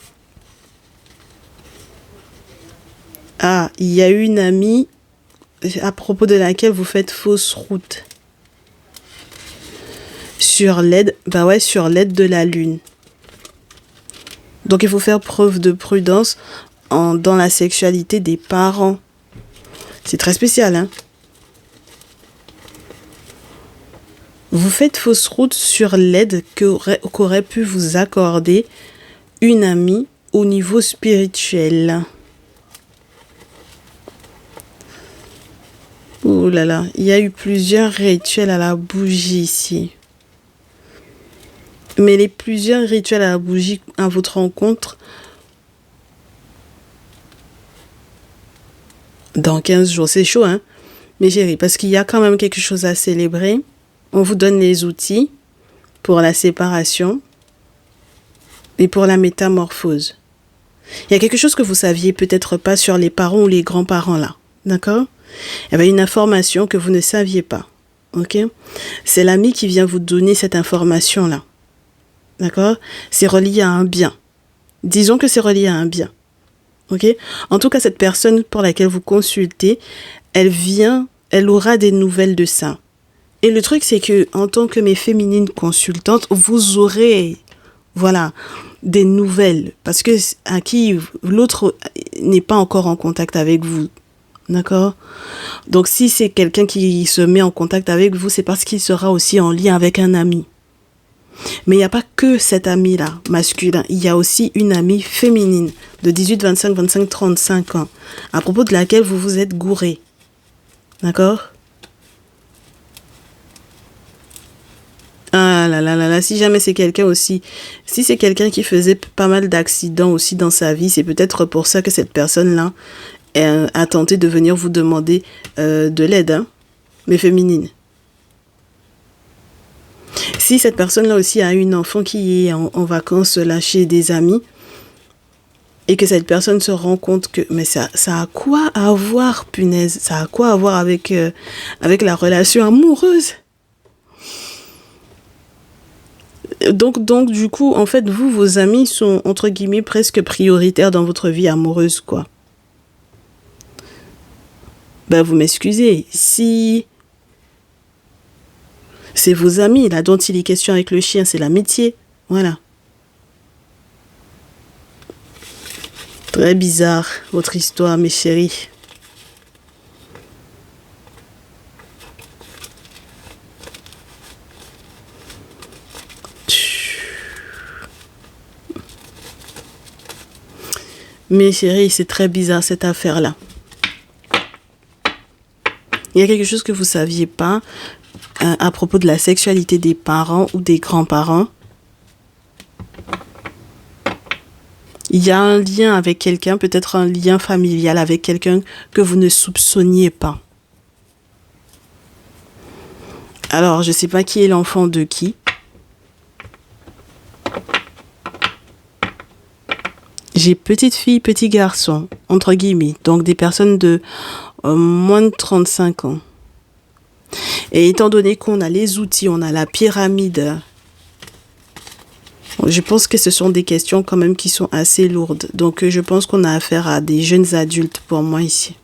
S1: Ah, il y a une amie à propos de laquelle vous faites fausse route. Sur l'aide, bah ouais, sur l'aide de la lune. Donc il faut faire preuve de prudence dans la sexualité des parents. C'est très spécial, hein. Vous faites fausse route sur l'aide qu'aurait pu vous accorder une amie au niveau spirituel. Ouh là là, il y a eu plusieurs rituels à la bougie ici. Mais les plusieurs rituels à la bougie à votre rencontre dans 15 jours, c'est chaud, hein, mes chéris, parce qu'il y a quand même quelque chose à célébrer. On vous donne les outils pour la séparation et pour la métamorphose. Il y a quelque chose que vous saviez peut-être pas sur les parents ou les grands-parents là, d'accord? Il y avait une information que vous ne saviez pas, ok? C'est l'ami qui vient vous donner cette information-là, d'accord? C'est relié à un bien. Disons que c'est relié à un bien, ok? En tout cas, cette personne pour laquelle vous consultez, elle aura des nouvelles de ça. Et le truc, c'est que en tant que mes féminines consultantes, vous aurez, voilà, des nouvelles. Parce que à qui l'autre n'est pas encore en contact avec vous. D'accord? Donc, si c'est quelqu'un qui se met en contact avec vous, c'est parce qu'il sera aussi en lien avec un ami. Mais il n'y a pas que cet ami-là, masculin. Il y a aussi une amie féminine de 18, 25, 25, 35 ans, à propos de laquelle vous vous êtes gouré. D'accord? Ah là là là là, si jamais c'est quelqu'un aussi, si c'est quelqu'un qui faisait pas mal d'accidents aussi dans sa vie, c'est peut-être pour ça que cette personne-là a tenté de venir vous demander de l'aide, hein, mais féminine. Si cette personne-là aussi a une enfant qui est en vacances là chez des amis, et que cette personne se rend compte que, mais ça a quoi à voir, punaise, ça a quoi à voir avec la relation amoureuse? Donc, du coup, en fait, vos amis sont, entre guillemets, presque prioritaires dans votre vie amoureuse, quoi. Ben, vous m'excusez. Si c'est vos amis, là, dont il est question avec le chien, c'est l'amitié. Voilà. Très bizarre, votre histoire, mes chéris. Mes chéris, c'est très bizarre cette affaire-là. Il y a quelque chose que vous ne saviez pas à propos de la sexualité des parents ou des grands-parents. Il y a un lien avec quelqu'un, peut-être un lien familial avec quelqu'un que vous ne soupçonniez pas. Alors, je ne sais pas qui est l'enfant de qui. J'ai petite fille, petit garçon, entre guillemets. Donc des personnes de moins de 35 ans. Et étant donné qu'on a les outils, on a la pyramide, je pense que ce sont des questions quand même qui sont assez lourdes. Donc je pense qu'on a affaire à des jeunes adultes pour moi ici.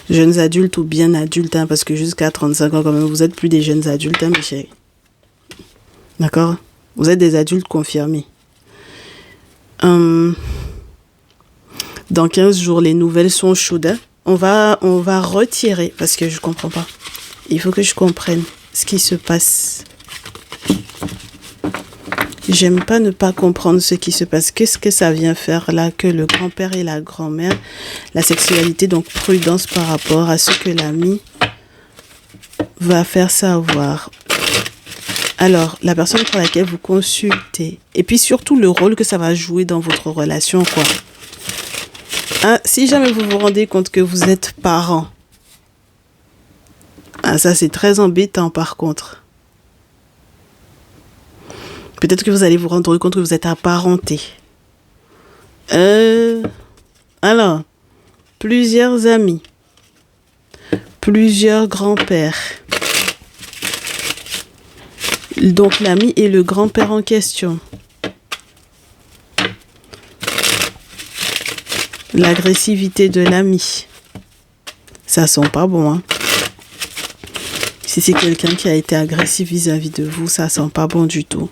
S1: Jeunes adultes ou bien adultes, hein, parce que jusqu'à 35 ans quand même, vous êtes plus des jeunes adultes, hein, mes chéris. D'accord? Vous êtes des adultes confirmés. Dans 15 jours, les nouvelles sont chaudes. Hein. On va retirer, parce que je comprends pas. Il faut que je comprenne ce qui se passe. J'aime pas ne pas comprendre ce qui se passe. Qu'est-ce que ça vient faire là que le grand-père et la grand-mère, la sexualité, donc prudence par rapport à ce que l'ami va faire savoir. Alors, la personne pour laquelle vous consultez, et puis surtout le rôle que ça va jouer dans votre relation, quoi. Hein, si jamais vous vous rendez compte que vous êtes parent, ah, ça c'est très embêtant par contre. Peut-être que vous allez vous rendre compte que vous êtes apparenté. Alors, plusieurs amis, plusieurs grands-pères. Donc l'ami et le grand-père en question. L'agressivité de l'ami. Ça sent pas bon, hein. Si c'est quelqu'un qui a été agressif vis-à-vis de vous, ça sent pas bon du tout.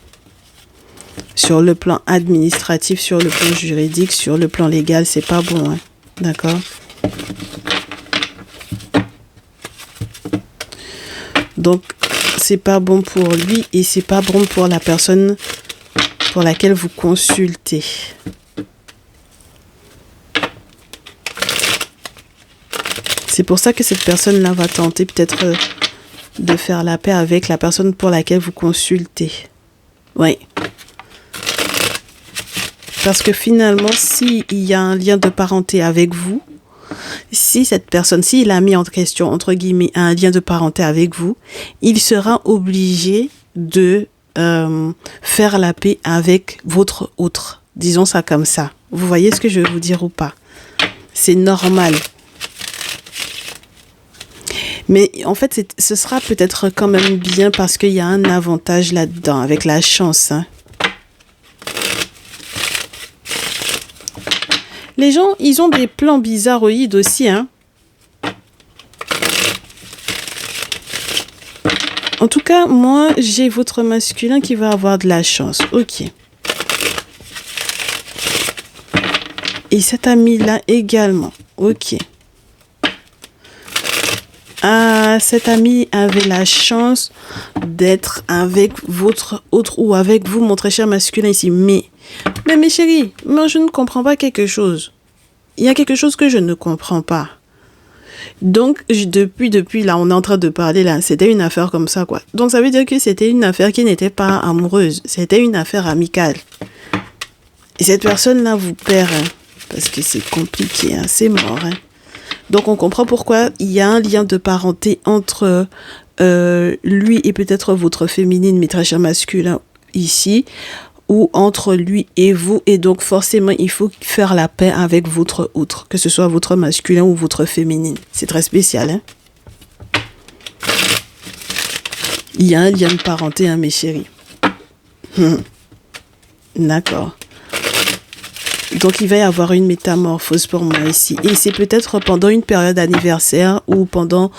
S1: Sur le plan administratif, sur le plan juridique, sur le plan légal, c'est pas bon, hein. D'accord? Donc, c'est pas bon pour lui et c'est pas bon pour la personne pour laquelle vous consultez. C'est pour ça que cette personne-là va tenter peut-être de faire la paix avec la personne pour laquelle vous consultez. Oui. Parce que finalement, s'il y a un lien de parenté avec vous, si cette personne, s'il a mis en question, entre guillemets, un lien de parenté avec vous, il sera obligé de faire la paix avec votre autre. Disons ça comme ça. Vous voyez ce que je veux vous dire ou pas? C'est normal. Mais en fait, ce sera peut-être quand même bien parce qu'il y a un avantage là-dedans, avec la chance, hein. Les gens, ils ont des plans bizarroïdes aussi, hein. En tout cas, moi, j'ai votre masculin qui va avoir de la chance. Ok. Et cet ami-là également. Ok. Ah, cet ami avait la chance d'être avec votre autre ou avec vous, mon très cher masculin ici. Mais mes chéris, moi je ne comprends pas quelque chose. Il y a quelque chose que je ne comprends pas. Donc, depuis là, on est en train de parler là, c'était une affaire comme ça, quoi. Donc, ça veut dire que c'était une affaire qui n'était pas amoureuse. C'était une affaire amicale. Et cette personne-là vous perd, hein, parce que c'est compliqué, hein, c'est mort, hein. Donc, on comprend pourquoi il y a un lien de parenté entre lui et peut-être votre féminine, mais très cher masculin ici, ou entre lui et vous. Et donc, forcément, il faut faire la paix avec votre autre, que ce soit votre masculin ou votre féminine. C'est très spécial, hein. Il y a un lien de parenté, hein, mes chéris. D'accord. Donc, il va y avoir une métamorphose pour moi ici. Et c'est peut-être pendant une période anniversaire ou pendant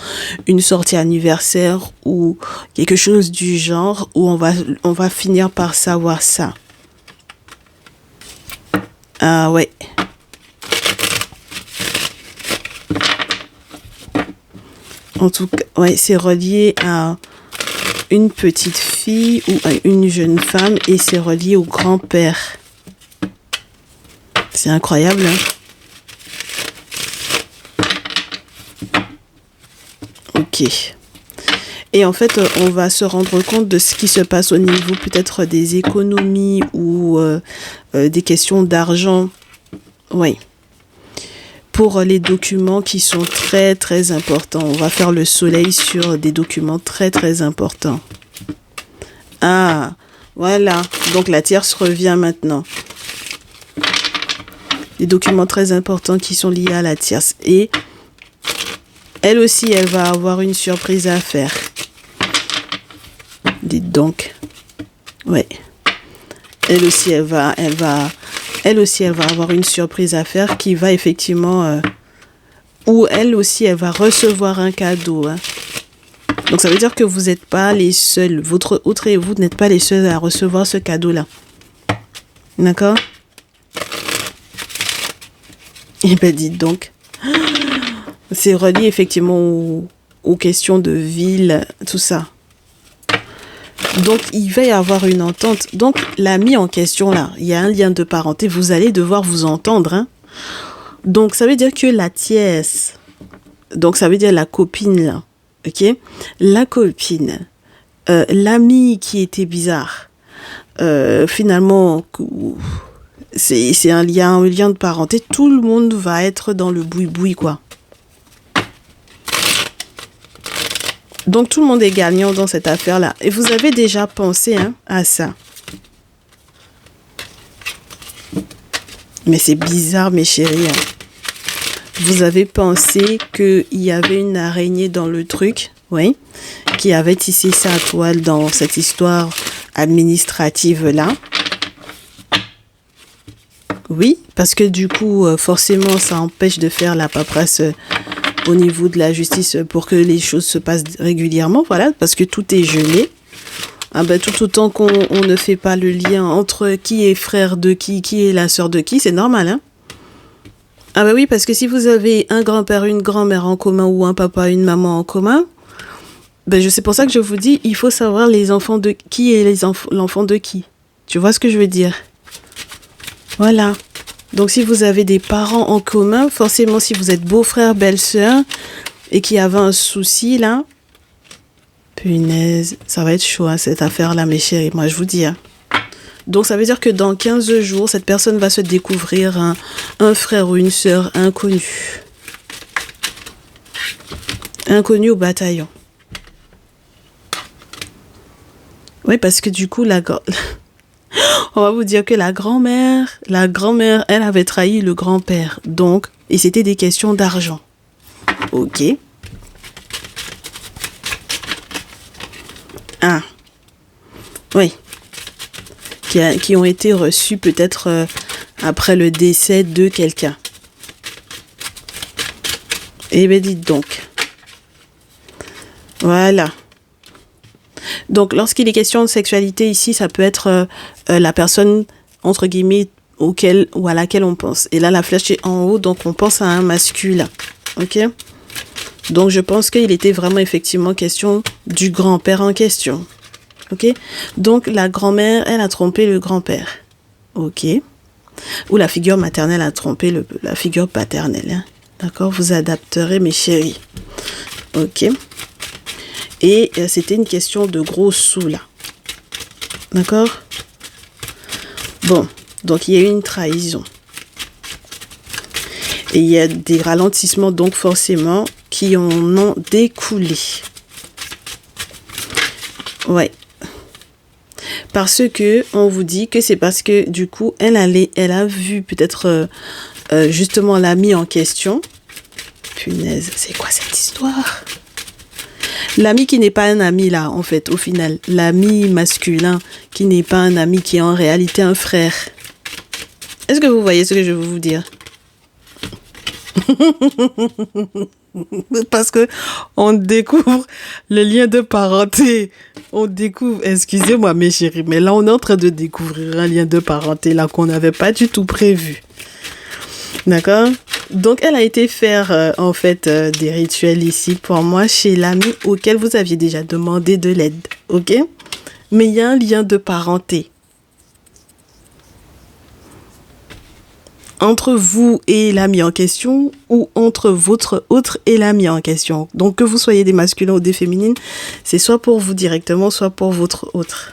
S1: une sortie anniversaire ou quelque chose du genre où on va finir par savoir ça. Ah ouais. En tout cas, ouais, c'est relié à une petite fille ou à une jeune femme et c'est relié au grand-père. C'est incroyable, hein? Ok. Et en fait, on va se rendre compte de ce qui se passe au niveau peut-être des économies ou des questions d'argent. Oui. Pour les documents qui sont très, très importants. On va faire le soleil sur des documents très, très importants. Ah, voilà. Donc la tierce revient maintenant. des documents très importants qui sont liés à la tierce. Et elle aussi, elle va avoir une surprise à faire. Dites donc. Ouais. Elle aussi, elle va avoir une surprise à faire qui va effectivement... ou elle aussi, elle va recevoir un cadeau. Hein. Donc, ça veut dire que vous n'êtes pas les seuls. Votre autre et vous n'êtes pas les seuls à recevoir ce cadeau-là. D'accord? Eh bien, dites donc. C'est relié effectivement aux questions de ville, tout ça. Donc, il va y avoir une entente. Donc, l'ami en question, là, il y a un lien de parenté. Vous allez devoir vous entendre. Hein. Donc, ça veut dire que la tierce, donc ça veut dire la copine, là, ok? La copine, l'ami qui était bizarre, finalement, c'est un lien de parenté. Tout le monde va être dans le boui-boui, quoi. Donc, tout le monde est gagnant dans cette affaire-là. Et vous avez déjà pensé à ça. Mais c'est bizarre, mes chéris. Vous avez pensé qu'il y avait une araignée dans le truc, oui, qui avait tissé sa toile dans cette histoire administrative-là. Oui, parce que du coup, forcément, ça empêche de faire la paperasse au niveau de la justice pour que les choses se passent régulièrement, voilà, parce que tout est gelé. Ah ben, tout autant qu'on ne fait pas le lien entre qui est frère de qui est la sœur de qui, c'est normal, hein. Ah ben oui, parce que si vous avez un grand-père, une grand-mère en commun ou un papa, une maman en commun, ben c'est pour ça que je vous dis, il faut savoir les enfants de qui et l'enfant de qui. Tu vois ce que je veux dire? Voilà. Donc si vous avez des parents en commun, forcément si vous êtes beau-frère, belle-sœur et qu'il y avait un souci là, punaise, ça va être chaud hein, cette affaire-là mes chéris, moi je vous dis. Hein. Donc ça veut dire que dans 15 jours, cette personne va se découvrir un frère ou une sœur inconnu. Inconnu au bataillon. Oui, parce que du coup, on va vous dire que la grand-mère, elle avait trahi le grand-père. Donc, et c'était des questions d'argent. Ok. Ah. Oui. Qui ont été reçus peut-être après le décès de quelqu'un. Eh bien, dites donc. Voilà. Donc, lorsqu'il est question de sexualité ici, ça peut être la personne, entre guillemets, auquel ou à laquelle on pense. Et là, la flèche est en haut, donc on pense à un masculin. Ok? Donc, je pense qu'il était vraiment effectivement question du grand-père en question. Ok? Donc, la grand-mère, elle a trompé le grand-père. Ok? Ou la figure maternelle a trompé la figure paternelle. Hein? D'accord? Vous adapterez, mes chéris. Ok? Et c'était une question de gros sous, là. D'accord? Bon. Donc, il y a eu une trahison. Et il y a des ralentissements, donc, forcément, qui en ont découlé. Ouais. Parce que on vous dit que c'est parce que du coup elle a vu peut-être justement l'ami en question. Punaise, c'est quoi cette histoire? L'ami qui n'est pas un ami là en fait au final, l'ami masculin qui n'est pas un ami qui est en réalité un frère. Est-ce que vous voyez ce que je veux vous dire? Parce que on découvre le lien de parenté. On découvre, excusez-moi mes chéris, mais là on est en train de découvrir un lien de parenté là qu'on n'avait pas du tout prévu. D'accord? Donc elle a été faire en fait des rituels ici pour moi chez l'ami auquel vous aviez déjà demandé de l'aide. Ok? Mais il y a un lien de parenté. Entre vous et l'ami en question ou entre votre autre et l'ami en question. Donc que vous soyez des masculins ou des féminines, c'est soit pour vous directement, soit pour votre autre.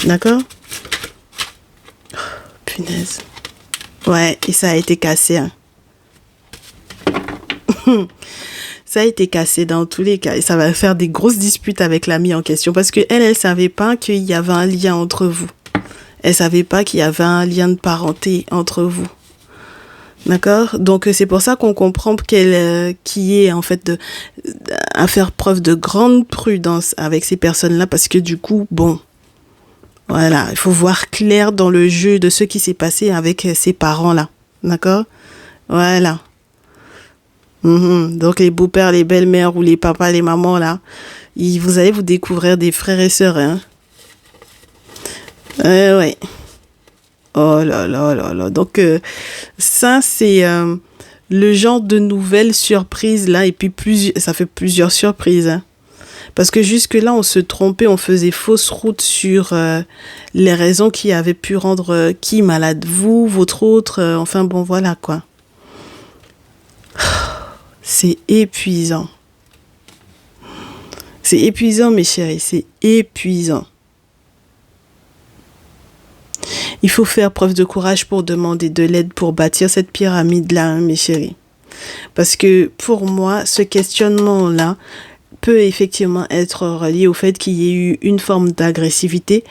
S1: D'accord? Oh, punaise. Ouais, et ça a été cassé. Hein. Ça a été cassé dans tous les cas. Et ça va faire des grosses disputes avec l'ami en question. Parce que elle savait pas qu'il y avait un lien entre vous. Elle savait pas qu'il y avait un lien de parenté entre vous. D'accord? Donc, c'est pour ça qu'on comprend qu'il y ait, en fait, à faire preuve de grande prudence avec ces personnes-là, parce que du coup, bon, voilà, il faut voir clair dans le jeu de ce qui s'est passé avec ces parents-là. D'accord? Voilà. Donc, les beaux-pères, les belles-mères ou les papas, les mamans, là, vous allez vous découvrir des frères et sœurs, hein. Ouais. Oh là là là là. Donc, ça, c'est le genre de nouvelles surprises, là, et puis ça fait plusieurs surprises, hein. Parce que jusque-là, on se trompait, on faisait fausse route sur les raisons qui avaient pu rendre qui malade, vous, votre autre, enfin bon, voilà quoi. C'est épuisant. C'est épuisant, mes chéris, c'est épuisant. Il faut faire preuve de courage pour demander de l'aide pour bâtir cette pyramide-là, hein, mes chéris. Parce que pour moi, ce questionnement-là peut effectivement être relié au fait qu'il y ait eu une forme d'agressivité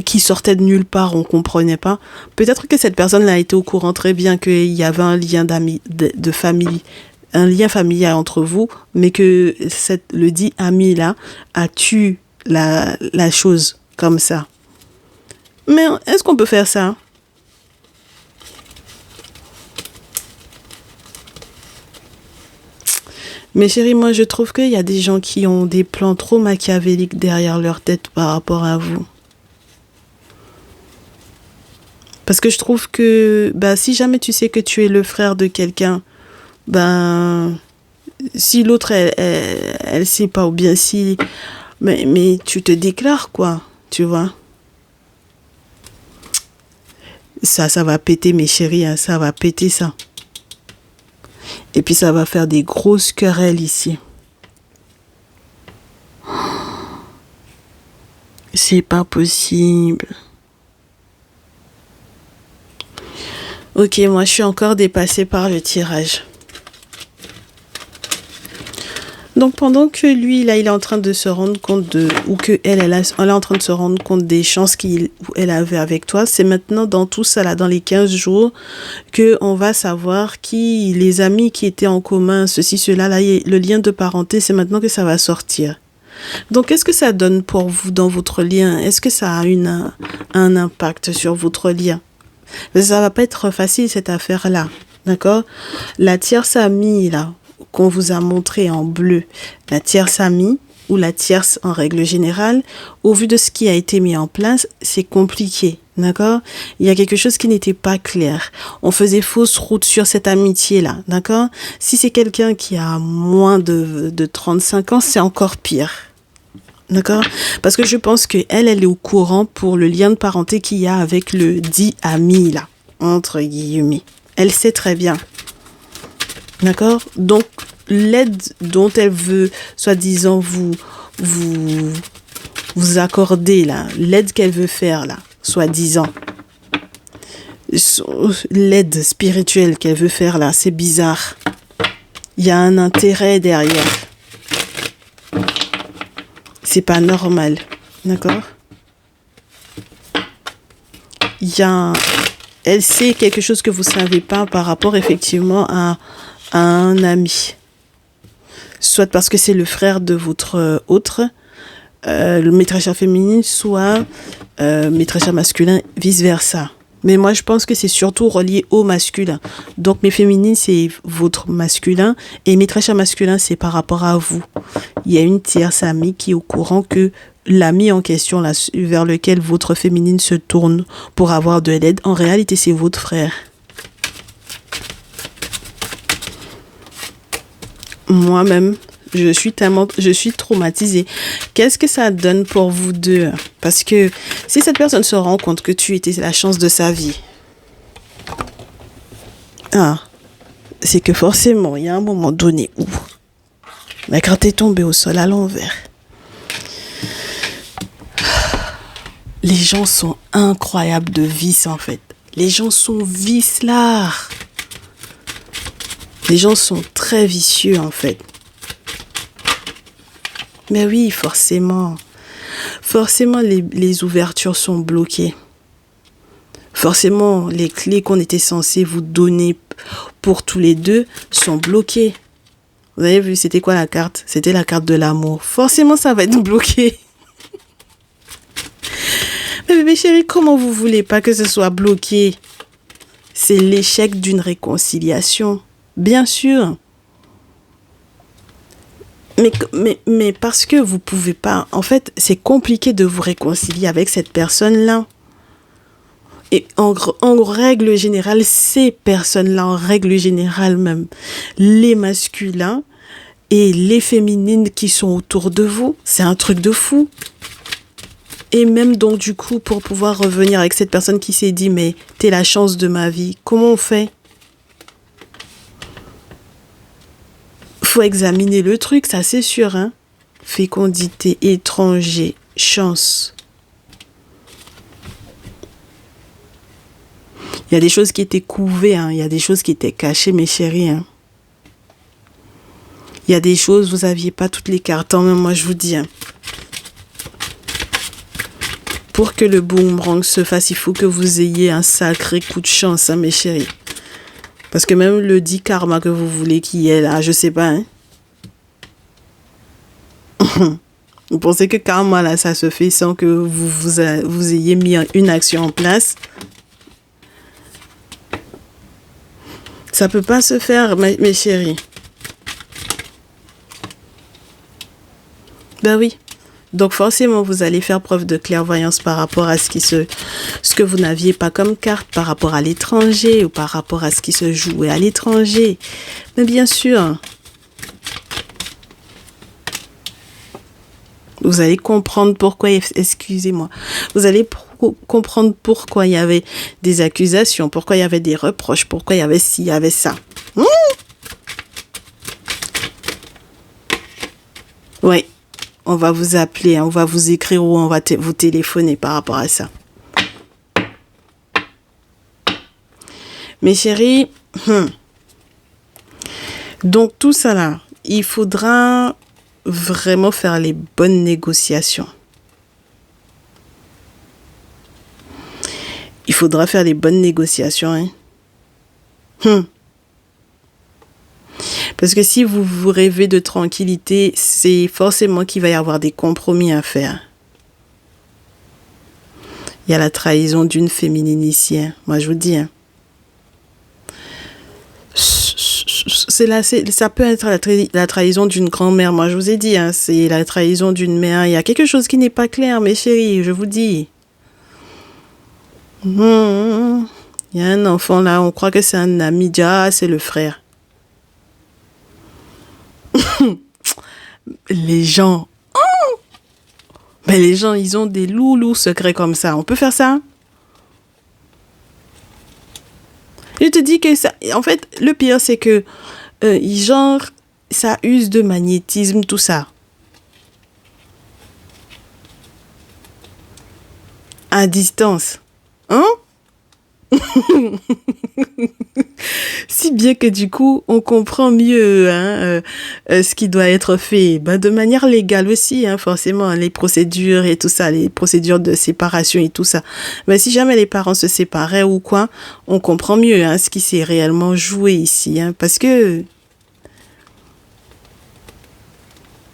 S1: qui sortait de nulle part, on ne comprenait pas. Peut-être que cette personne-là a été au courant très bien qu'il y avait un lien de famille, un lien familial entre vous, mais que le dit ami-là a tué la chose comme ça. Mais est-ce qu'on peut faire ça? Mais chérie, moi je trouve qu'il y a des gens qui ont des plans trop machiavéliques derrière leur tête par rapport à vous. Parce que je trouve que si jamais tu sais que tu es le frère de quelqu'un, si l'autre elle sait pas, ou bien si... Mais tu te déclares quoi, tu vois. Ça va péter mes chéris, hein, ça va péter ça. Et puis ça va faire des grosses querelles ici. C'est pas possible. Ok, moi je suis encore dépassée par le tirage. Donc pendant que lui, là, il est en train de se rendre compte ou que elle est en train de se rendre compte des chances qu'elle avait avec toi, c'est maintenant dans tout ça, là, dans les 15 jours, qu'on va savoir les amis qui étaient en commun, ceci, cela, là, le lien de parenté, c'est maintenant que ça va sortir. Donc, qu'est-ce que ça donne pour vous dans votre lien? Est-ce que ça a un impact sur votre lien? Ça va pas être facile, cette affaire-là, d'accord? La tierce amie, là, qu'on vous a montré en bleu, la tierce amie ou la tierce en règle générale, au vu de ce qui a été mis en place, c'est compliqué, d'accord? Il y a quelque chose qui n'était pas clair. On faisait fausse route sur cette amitié-là, d'accord? Si c'est quelqu'un qui a moins de 35 ans, c'est encore pire. D'accord? Parce que je pense qu'elle est au courant pour le lien de parenté qu'il y a avec le dit ami, là, entre guillemets. Elle sait très bien. D'accord? Donc, l'aide dont elle veut, soi-disant, vous accorder, là, l'aide qu'elle veut faire, là, soi-disant, l'aide spirituelle qu'elle veut faire, là, c'est bizarre. Il y a un intérêt derrière. C'est pas normal. D'accord? Elle sait quelque chose que vous savez pas par rapport, effectivement, à un ami. Soit parce que c'est le frère de votre autre, le maîtresse féminine, soit maîtresse masculin, vice-versa. Mais moi, je pense que c'est surtout relié au masculin. Donc, mes féminines, c'est votre masculin. Et maîtresse masculin, c'est par rapport à vous. Il y a une tierce amie qui est au courant que l'ami en question, là, vers lequel votre féminine se tourne pour avoir de l'aide, en réalité, c'est votre frère. Moi-même, je suis traumatisée. Qu'est-ce que ça donne pour vous deux? Parce que si cette personne se rend compte que tu étais la chance de sa vie, c'est que forcément, il y a un moment donné où, quand t'es tombé au sol à l'envers, les gens sont incroyables de vices, en fait. Les gens sont vicelards. Les gens sont très vicieux, en fait. Mais oui, forcément. Forcément, les ouvertures sont bloquées. Forcément, les clés qu'on était censé vous donner pour tous les deux sont bloqués. Vous avez vu, c'était quoi la carte? C'était la carte de l'amour. Forcément, ça va être bloqué. Mais bébé chéri, comment vous voulez pas que ce soit bloqué? C'est l'échec d'une réconciliation. Bien sûr. Mais parce que vous pouvez pas... En fait, c'est compliqué de vous réconcilier avec cette personne-là. Et en règle générale, ces personnes-là, en règle générale même, les masculins et les féminines qui sont autour de vous, c'est un truc de fou. Et même donc du coup, pour pouvoir revenir avec cette personne qui s'est dit, mais t'es la chance de ma vie, comment on fait? Faut examiner le truc, ça c'est sûr, hein. Fécondité, étranger, chance. Il y a des choses qui étaient couvées, hein. Il y a des choses qui étaient cachées, mes chéris, hein. Il y a des choses, vous n'aviez pas toutes les cartes en main, moi je vous dis, hein. Pour que le boomerang se fasse, il faut que vous ayez un sacré coup de chance, hein, mes chéris. Parce que même le dit karma que vous voulez qui est là, je sais pas, hein. Vous pensez que karma, là, ça se fait sans que vous ayez mis une action en place? Ça peut pas se faire, mes chéris. Ben oui. Donc forcément, vous allez faire preuve de clairvoyance par rapport à ce que vous n'aviez pas comme carte, par rapport à l'étranger ou par rapport à ce qui se jouait à l'étranger. Mais bien sûr, vous allez comprendre pourquoi, excusez-moi, vous allez comprendre pourquoi il y avait des accusations, pourquoi il y avait des reproches, pourquoi il y avait ci, il y avait ça. Oui. On va vous appeler, on va vous écrire ou on va vous téléphoner par rapport à ça. Mes chéris, donc tout ça là, il faudra vraiment faire les bonnes négociations. Il faudra faire les bonnes négociations, hein. Parce que si vous rêvez de tranquillité, c'est forcément qu'il va y avoir des compromis à faire. Il y a la trahison d'une féminine ici, hein. Moi je vous dis, hein. Ça peut être la trahison d'une grand-mère. Moi je vous ai dit, hein, c'est la trahison d'une mère. Il y a quelque chose qui n'est pas clair, mes chéris, je vous dis. Il y a un enfant là, on croit que c'est un ami, déjà c'est le frère. Les gens, mais les gens, ils ont des loulous secrets comme ça. On peut faire ça? Je te dis que ça, en fait, le pire, c'est que, genre, ça use de magnétisme, tout ça. À distance. Hein? Si bien que du coup, on comprend mieux, hein, ce qui doit être fait. Ben, de manière légale aussi, hein, forcément, les procédures et tout ça, les procédures de séparation et tout ça. Mais si jamais les parents se séparaient ou quoi, on comprend mieux, hein, ce qui s'est réellement joué ici. Hein, parce que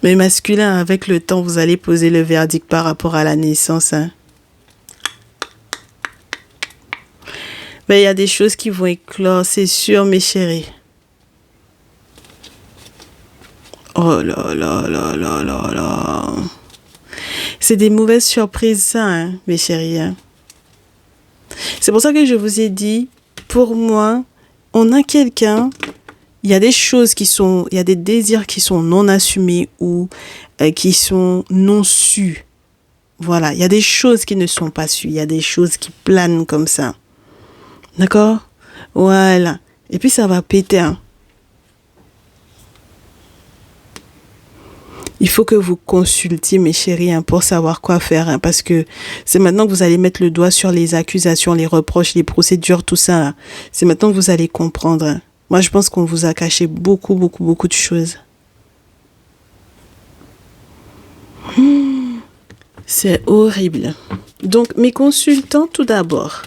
S1: les masculins, avec le temps, vous allez poser le verdict par rapport à la naissance. Hein. Mais il y a des choses qui vont éclore, c'est sûr, mes chéris. Oh là là là là là là. C'est des mauvaises surprises, ça, hein, mes chéris. Hein. C'est pour ça que je vous ai dit, pour moi, on a quelqu'un, il y a des choses qui sont, il y a des désirs qui sont non assumés ou qui sont non sus. Voilà, il y a des choses qui ne sont pas sues, il y a des choses qui planent comme ça. D'accord? Voilà. Et puis ça va péter. Hein. Il faut que vous consultiez, mes chéris, hein, pour savoir quoi faire. Hein, parce que c'est maintenant que vous allez mettre le doigt sur les accusations, les reproches, les procédures, tout ça. Là. C'est maintenant que vous allez comprendre. Hein. Moi, je pense qu'on vous a caché beaucoup, beaucoup, beaucoup de choses. C'est horrible. Donc, mes consultants, tout d'abord.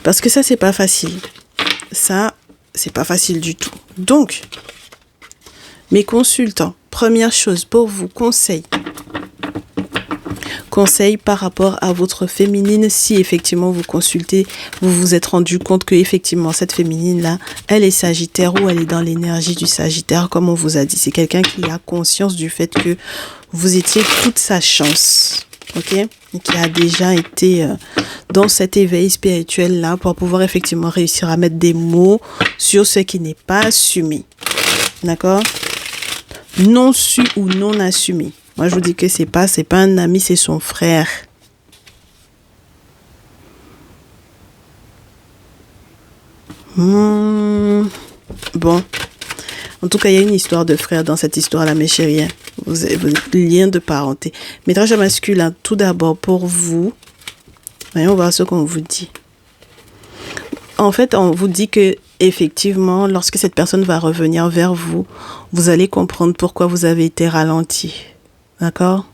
S1: Parce que ça, c'est pas facile. Ça, c'est pas facile du tout. Donc, mes consultants, première chose pour vous, conseil par rapport à votre féminine. Si effectivement vous consultez, vous vous êtes rendu compte que effectivement cette féminine là, elle est Sagittaire ou elle est dans l'énergie du Sagittaire, comme on vous a dit. C'est quelqu'un qui a conscience du fait que vous étiez toute sa chance, ok, et qui a déjà été dans cet éveil spirituel là pour pouvoir effectivement réussir à mettre des mots sur ce qui n'est pas assumé, d'accord, non su ou non assumé. Moi, je vous dis que c'est pas un ami, c'est son frère. Bon. En tout cas, il y a une histoire de frère dans cette histoire-là, mes chéris. Vous avez lien de parenté. Métrage masculin, tout d'abord pour vous. Voyons voir ce qu'on vous dit. En fait, on vous dit que effectivement, lorsque cette personne va revenir vers vous, vous allez comprendre pourquoi vous avez été ralenti. D'accord?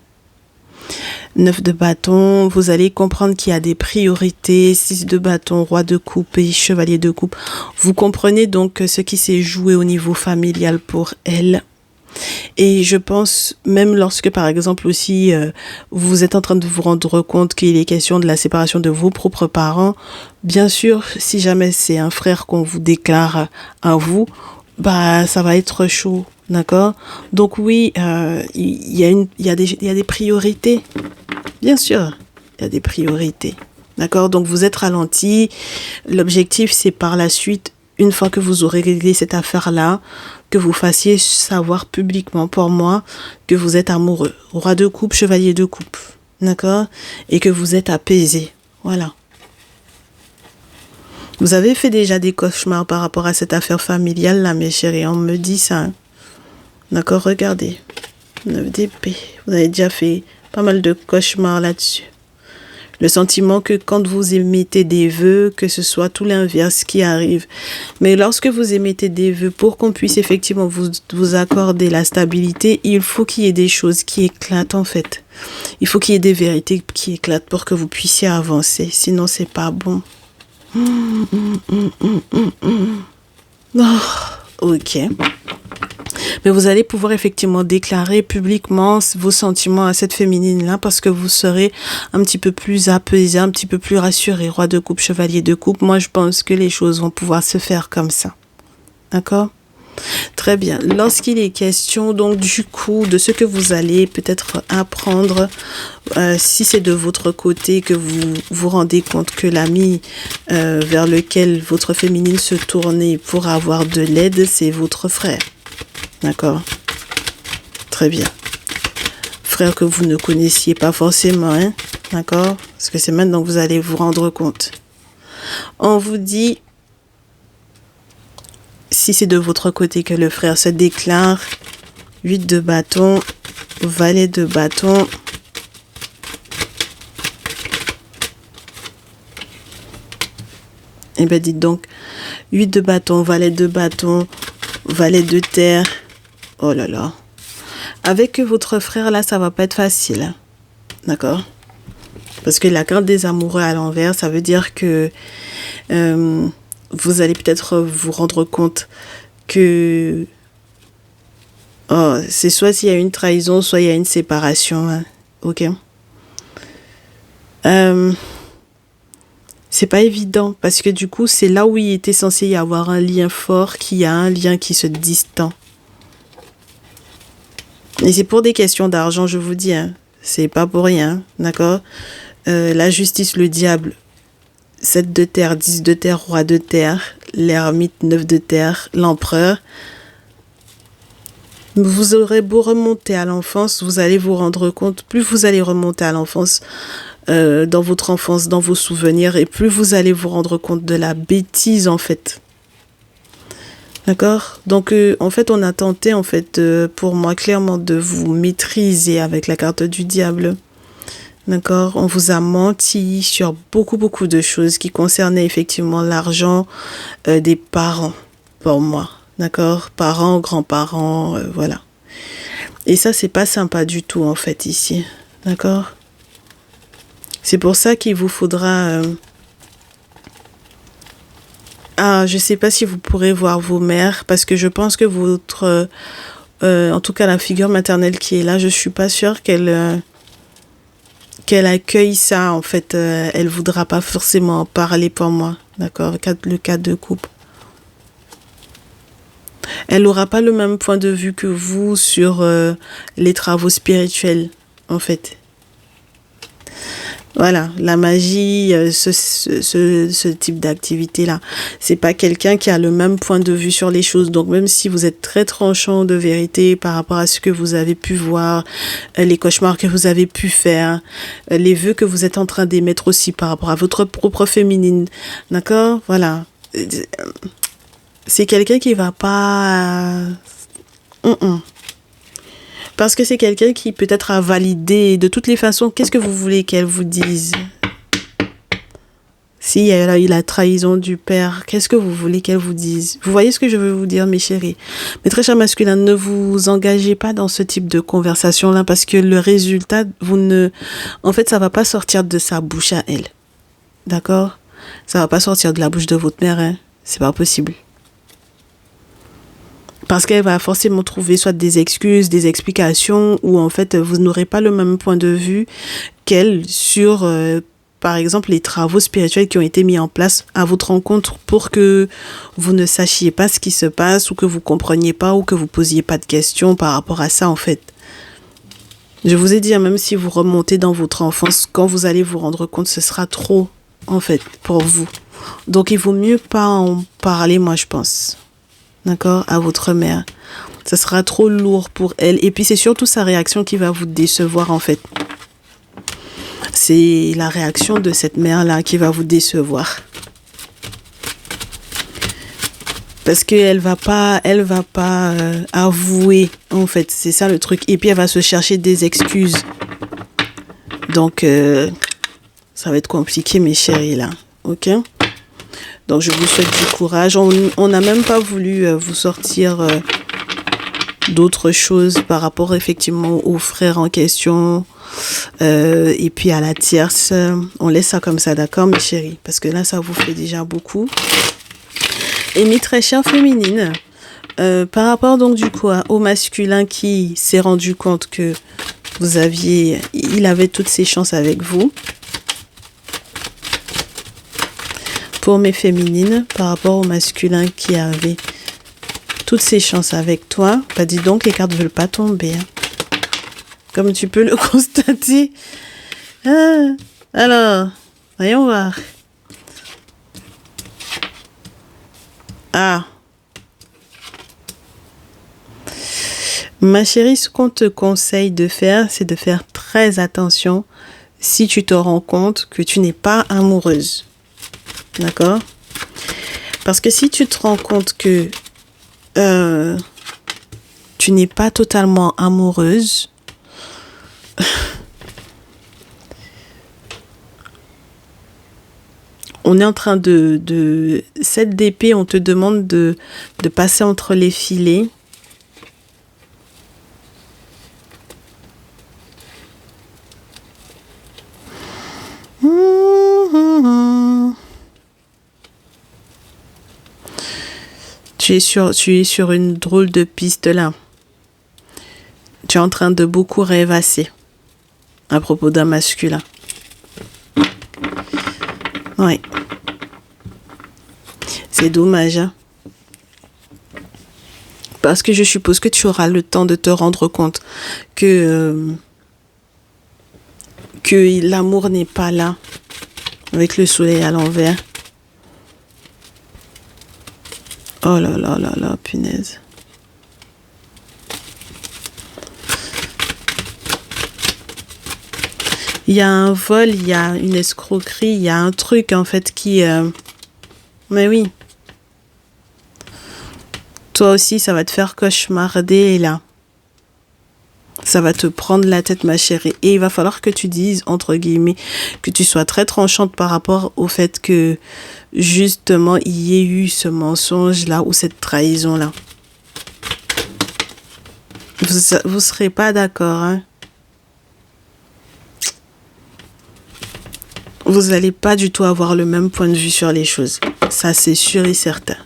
S1: 9 de bâton, vous allez comprendre qu'il y a des priorités. 6 de bâton, roi de coupe et chevalier de coupe. Vous comprenez donc ce qui s'est joué au niveau familial pour elle. Et je pense, même lorsque par exemple aussi, vous êtes en train de vous rendre compte qu'il est question de la séparation de vos propres parents, bien sûr, si jamais c'est un frère qu'on vous déclare à vous, bah ça va être chaud. D'accord? Donc oui, il y a des priorités. Bien sûr, il y a des priorités. D'accord? Donc vous êtes ralenti. L'objectif, c'est par la suite, une fois que vous aurez réglé cette affaire-là, que vous fassiez savoir publiquement pour moi que vous êtes amoureux. Roi de coupe, chevalier de coupe. D'accord? Et que vous êtes apaisé. Voilà. Vous avez fait déjà des cauchemars par rapport à cette affaire familiale là, mes chéris. On me dit ça. Hein? D'accord, regardez. 9 d'épée. Vous avez déjà fait pas mal de cauchemars là-dessus. Le sentiment que quand vous émettez des vœux, que ce soit tout l'inverse qui arrive. Mais lorsque vous émettez des vœux, pour qu'on puisse effectivement vous accorder la stabilité, il faut qu'il y ait des choses qui éclatent en fait. Il faut qu'il y ait des vérités qui éclatent pour que vous puissiez avancer. Sinon, c'est pas bon. Oh, ok. Mais vous allez pouvoir effectivement déclarer publiquement vos sentiments à cette féminine-là parce que vous serez un petit peu plus apaisé, un petit peu plus rassuré. Roi de coupe, chevalier de coupe. Moi, je pense que les choses vont pouvoir se faire comme ça. D'accord? Très bien. Lorsqu'il est question, donc, du coup, de ce que vous allez peut-être apprendre, si c'est de votre côté que vous vous rendez compte que l'ami vers lequel votre féminine se tournait pour avoir de l'aide, c'est votre frère. D'accord? Très bien. Frère que vous ne connaissiez pas forcément, hein? D'accord? Parce que c'est maintenant que vous allez vous rendre compte. On vous dit, si c'est de votre côté que le frère se déclare, 8 de bâton, valet de bâton. Eh bien, dites donc, 8 de bâton, valet de bâton, valet de terre. Oh là là. Avec votre frère, là, ça va pas être facile. D'accord? Parce que la carte des amoureux à l'envers, ça veut dire que vous allez peut-être vous rendre compte que c'est soit s'il y a une trahison, soit il y a une séparation. Hein. Ok? C'est pas évident parce que du coup, c'est là où il était censé y avoir un lien fort, qu'il y a un lien qui se distend. Et c'est pour des questions d'argent, je vous dis. Hein. C'est pas pour rien, d'accord? La justice, le diable, 7 de terre, 10 de terre, roi de terre, l'ermite, 9 de terre, l'empereur. Vous aurez beau remonter à l'enfance, vous allez vous rendre compte, plus vous allez remonter à l'enfance, dans votre enfance, dans vos souvenirs, et plus vous allez vous rendre compte de la bêtise, en fait. D'accord? Donc, en fait, on a tenté, en fait, pour moi, clairement, de vous maîtriser avec la carte du diable. D'accord? On vous a menti sur beaucoup de choses qui concernaient effectivement l'argent des parents, pour moi. D'accord? Parents, grands-parents, voilà. Et ça, c'est pas sympa du tout, en fait, ici. D'accord? C'est pour ça qu'il vous faudra Ah, je sais pas si vous pourrez voir vos mères parce que je pense que votre, en tout cas la figure maternelle qui est là, je suis pas sûre qu'elle accueille ça. En fait, elle voudra pas forcément en parler pour moi, d'accord? Le cas de couple. Elle n'aura pas le même point de vue que vous sur les travaux spirituels, en fait. Voilà, la magie, ce type d'activité-là, c'est pas quelqu'un qui a le même point de vue sur les choses. Donc même si vous êtes très tranchant de vérité par rapport à ce que vous avez pu voir, les cauchemars que vous avez pu faire, les vœux que vous êtes en train d'émettre aussi par rapport à votre propre féminine, d'accord? Voilà. C'est quelqu'un qui va pas... Parce que c'est quelqu'un qui peut-être a validé de toutes les façons. Qu'est-ce que vous voulez qu'elle vous dise? S'il y a eu la trahison du père, qu'est-ce que vous voulez qu'elle vous dise? Vous voyez ce que je veux vous dire, mes chéris? Mes très chers masculins, ne vous engagez pas dans ce type de conversation-là parce que le résultat, en fait, ça va pas sortir de sa bouche à elle. D'accord? Ça va pas sortir de la bouche de votre mère, hein? C'est pas possible. Parce qu'elle va forcément trouver soit des excuses, des explications, ou en fait, vous n'aurez pas le même point de vue qu'elle sur, par exemple, les travaux spirituels qui ont été mis en place à votre rencontre pour que vous ne sachiez pas ce qui se passe, ou que vous compreniez pas, ou que vous posiez pas de questions par rapport à ça, en fait. Je vous ai dit, même si vous remontez dans votre enfance, quand vous allez vous rendre compte, ce sera trop, en fait, pour vous. Donc, il vaut mieux pas en parler, moi, je pense. D'accord, à votre mère. Ça sera trop lourd pour elle. Et puis, c'est surtout sa réaction qui va vous décevoir, en fait. C'est la réaction de cette mère-là qui va vous décevoir. Parce qu'elle va pas avouer, en fait. C'est ça le truc. Et puis, elle va se chercher des excuses. Donc, ça va être compliqué, mes chéris, là. Ok? Donc, je vous souhaite du courage. On n'a même pas voulu vous sortir d'autres choses par rapport effectivement au frère en question et puis à la tierce. On laisse ça comme ça, d'accord, mes chéris? Parce que là, ça vous fait déjà beaucoup. Et mes très chères féminines, par rapport donc du coup au masculin qui s'est rendu compte que il avait toutes ses chances avec vous. Pour mes féminines, par rapport au masculin qui avait toutes ses chances avec toi, bah dis donc, les cartes ne veulent pas tomber. Hein. Comme tu peux le constater. Ah, alors, voyons voir. Ah. Ma chérie, ce qu'on te conseille de faire, c'est de faire très attention si tu te rends compte que tu n'es pas amoureuse. D'accord? Parce que si tu te rends compte que tu n'es pas totalement amoureuse, on est en train de 7 d'épée, on te demande de passer entre les filets. Tu es sur une drôle de piste là. Tu es en train de beaucoup rêvasser à propos d'un masculin. Oui. C'est dommage. Hein? Parce que je suppose que tu auras le temps de te rendre compte que l'amour n'est pas là avec le soleil à l'envers. Oh là là là là, punaise. Il y a un vol, il y a une escroquerie, il y a un truc en fait qui... Mais oui. Toi aussi, ça va te faire cauchemarder là. Ça va te prendre la tête, ma chérie. Et il va falloir que tu dises, entre guillemets, que tu sois très tranchante par rapport au fait que, justement, il y ait eu ce mensonge-là ou cette trahison-là. Vous serez pas d'accord, hein? Vous n'allez pas du tout avoir le même point de vue sur les choses. Ça, c'est sûr et certain.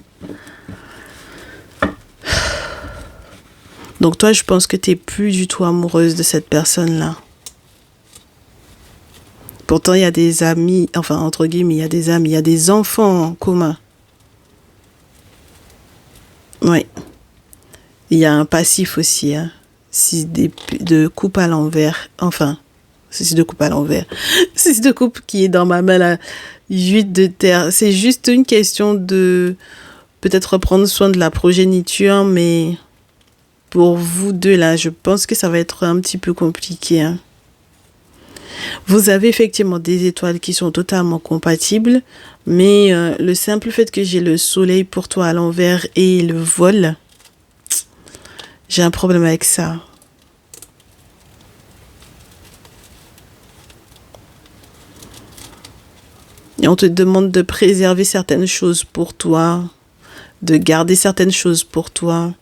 S1: Donc toi, je pense que tu n'es plus du tout amoureuse de cette personne-là. Pourtant, il y a des amis, enfin, entre guillemets, il y a des amis, il y a des enfants en commun. Oui. Il y a un passif aussi, hein. 6 de coupe à l'envers. Enfin, 6 de coupe à l'envers. 6 de coupe qui est dans ma main là. 8 de terre. C'est juste une question de peut-être prendre soin de la progéniture, mais pour vous deux là, je pense que ça va être un petit peu compliqué, hein. Vous avez effectivement des étoiles qui sont totalement compatibles, mais le simple fait que j'ai le soleil pour toi à l'envers et le vol, j'ai un problème avec ça. Et on te demande de préserver certaines choses pour toi, de garder certaines choses pour toi.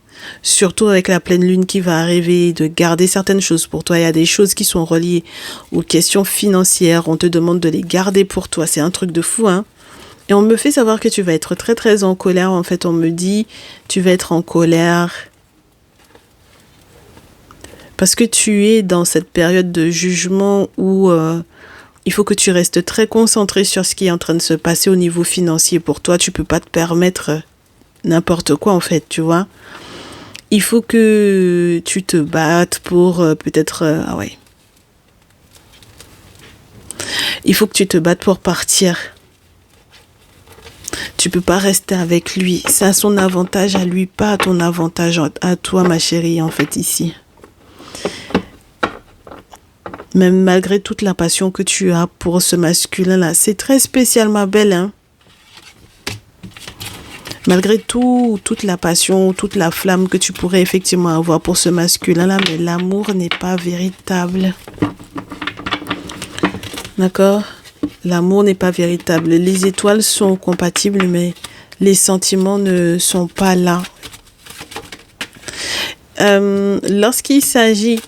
S1: Surtout avec la pleine lune qui va arriver, de garder certaines choses pour toi. Il y a des choses qui sont reliées aux questions financières. On te demande de les garder pour toi. C'est un truc de fou, hein. Et on me fait savoir que tu vas être très très en colère. En fait, on me dit, tu vas être en colère parce que tu es dans cette période de jugement où il faut que tu restes très concentré sur ce qui est en train de se passer au niveau financier pour toi. Tu peux pas te permettre n'importe quoi, en fait, tu vois. Il faut que tu te battes pour peut-être... ah ouais. Il faut que tu te battes pour partir. Tu peux pas rester avec lui. Ça a son avantage à lui, pas à ton avantage à toi, ma chérie, en fait, ici. Même malgré toute la passion que tu as pour ce masculin-là. C'est très spécial, ma belle, hein. Malgré tout, toute la passion, toute la flamme que tu pourrais effectivement avoir pour ce masculin-là, mais l'amour n'est pas véritable. D'accord? L'amour n'est pas véritable. Les étoiles sont compatibles, mais les sentiments ne sont pas là. Lorsqu'il s'agit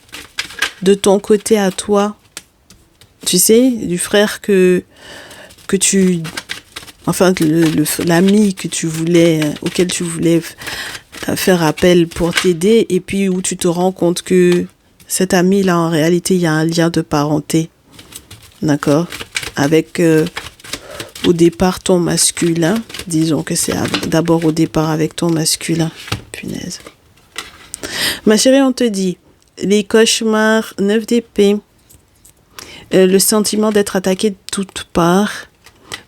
S1: de ton côté à toi, tu sais, du frère que tu... Enfin, l'ami que tu voulais, auquel tu voulais faire appel pour t'aider, et puis où tu te rends compte que cet ami-là, en réalité, il y a un lien de parenté. D'accord? Avec, au départ, ton masculin. Disons que c'est d'abord au départ avec ton masculin. Punaise. Ma chérie, on te dit, les cauchemars, 9 d'épée, le sentiment d'être attaqué de toutes parts,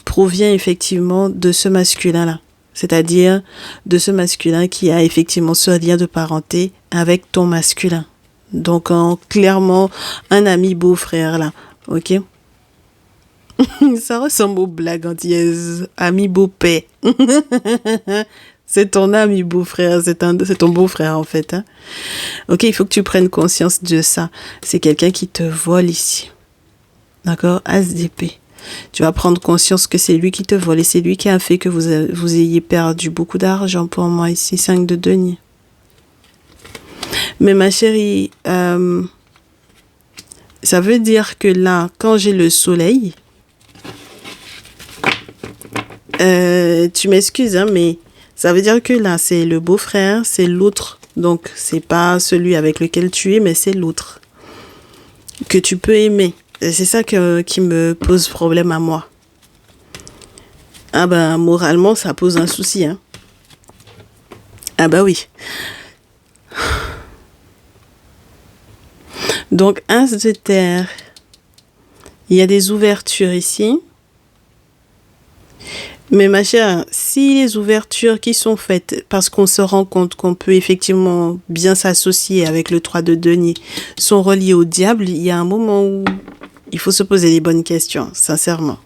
S1: provient effectivement de ce masculin-là. C'est-à-dire de ce masculin qui a effectivement ce lien de parenté avec ton masculin. Donc, clairement, un ami beau-frère, là. Ok? Ça ressemble aux blagues antillaises. Ami beau-père. C'est ton ami beau-frère. C'est ton beau-frère, en fait. Hein? Ok, il faut que tu prennes conscience de ça. C'est quelqu'un qui te vole ici. D'accord? As d'épée. Tu vas prendre conscience que c'est lui qui te vole et c'est lui qui a fait que vous ayez perdu beaucoup d'argent pour moi ici, 5 de denier. Mais ma chérie, ça veut dire que là, quand j'ai le soleil, tu m'excuses, hein, mais ça veut dire que là, c'est le beau-frère, c'est l'autre. Donc, c'est pas celui avec lequel tu es, mais c'est l'autre que tu peux aimer. C'est ça qui me pose problème à moi. Ah ben, moralement, ça pose un souci, hein. Ah ben oui. Donc, As de terre. Il y a des ouvertures ici. Mais ma chère, si les ouvertures qui sont faites parce qu'on se rend compte qu'on peut effectivement bien s'associer avec le 3 de denier sont reliées au diable, il y a un moment où il faut se poser les bonnes questions, sincèrement.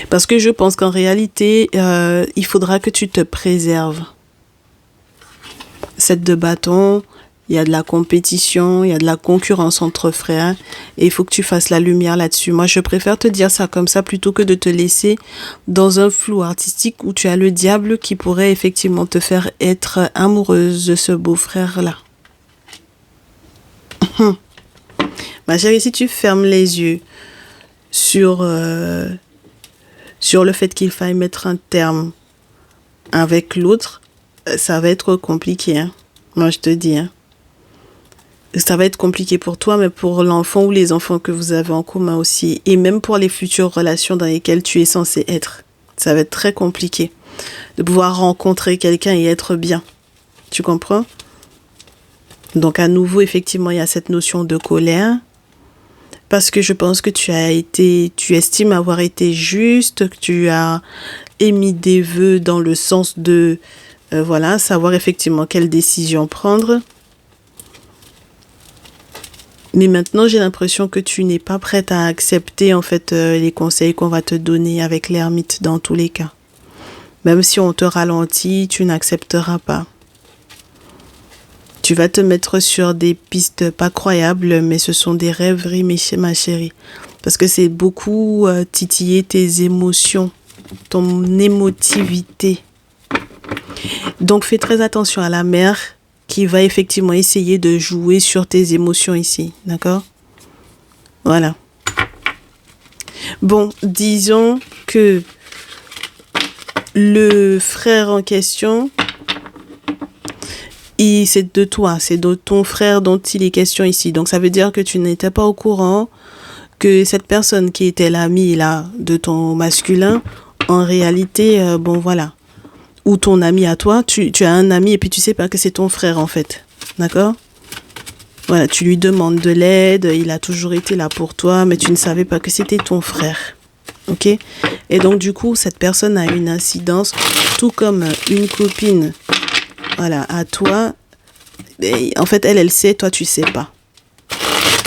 S1: Parce que je pense qu'en réalité, il faudra que tu te préserves. 7 de bâton, il y a de la compétition, il y a de la concurrence entre frères et il faut que tu fasses la lumière là-dessus. Moi, je préfère te dire ça comme ça plutôt que de te laisser dans un flou artistique où tu as le diable qui pourrait effectivement te faire être amoureuse de ce beau-frère-là. Ma chérie, si tu fermes les yeux sur le fait qu'il faille mettre un terme avec l'autre, ça va être compliqué, hein. Moi, je te dis, hein. Ça va être compliqué pour toi, mais pour l'enfant ou les enfants que vous avez en commun aussi. Et même pour les futures relations dans lesquelles tu es censé être. Ça va être très compliqué de pouvoir rencontrer quelqu'un et être bien. Tu comprends? Donc à nouveau, effectivement, il y a cette notion de colère. Parce que je pense que tu estimes avoir été juste, que tu as émis des vœux dans le sens de, savoir effectivement quelle décision prendre. Mais maintenant, j'ai l'impression que tu n'es pas prête à accepter, en fait, les conseils qu'on va te donner avec l'ermite dans tous les cas. Même si on te ralentit, tu n'accepteras pas. Tu vas te mettre sur des pistes pas croyables, mais ce sont des rêveries, ma chérie. Parce que c'est beaucoup titiller tes émotions, ton émotivité. Donc, fais très attention à la mère qui va effectivement essayer de jouer sur tes émotions ici. D'accord? Voilà. Bon, disons que le frère en question, c'est de toi, c'est de ton frère dont il est question ici. Donc, ça veut dire que tu n'étais pas au courant que cette personne qui était l'amie là de ton masculin, en réalité, ou ton ami à toi, tu as un ami et puis tu sais pas que c'est ton frère en fait. D'accord? Voilà, tu lui demandes de l'aide, il a toujours été là pour toi, mais tu ne savais pas que c'était ton frère. Ok? Et donc du coup, cette personne a une incidence, tout comme une copine, voilà, à toi. Et en fait, elle sait, toi tu sais pas.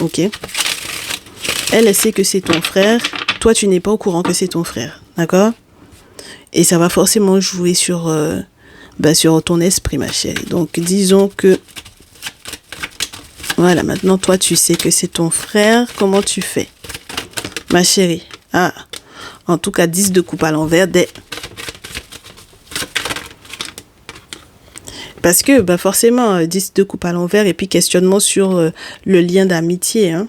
S1: Ok? Elle sait que c'est ton frère, toi tu n'es pas au courant que c'est ton frère. D'accord? Et ça va forcément jouer sur ton esprit, ma chérie. Donc, disons que... Voilà, maintenant, toi, tu sais que c'est ton frère. Comment tu fais, ma chérie? Ah, en tout cas, 10 de coupe à l'envers. Parce que, forcément, 10 de coupe à l'envers et puis questionnement sur le lien d'amitié, hein.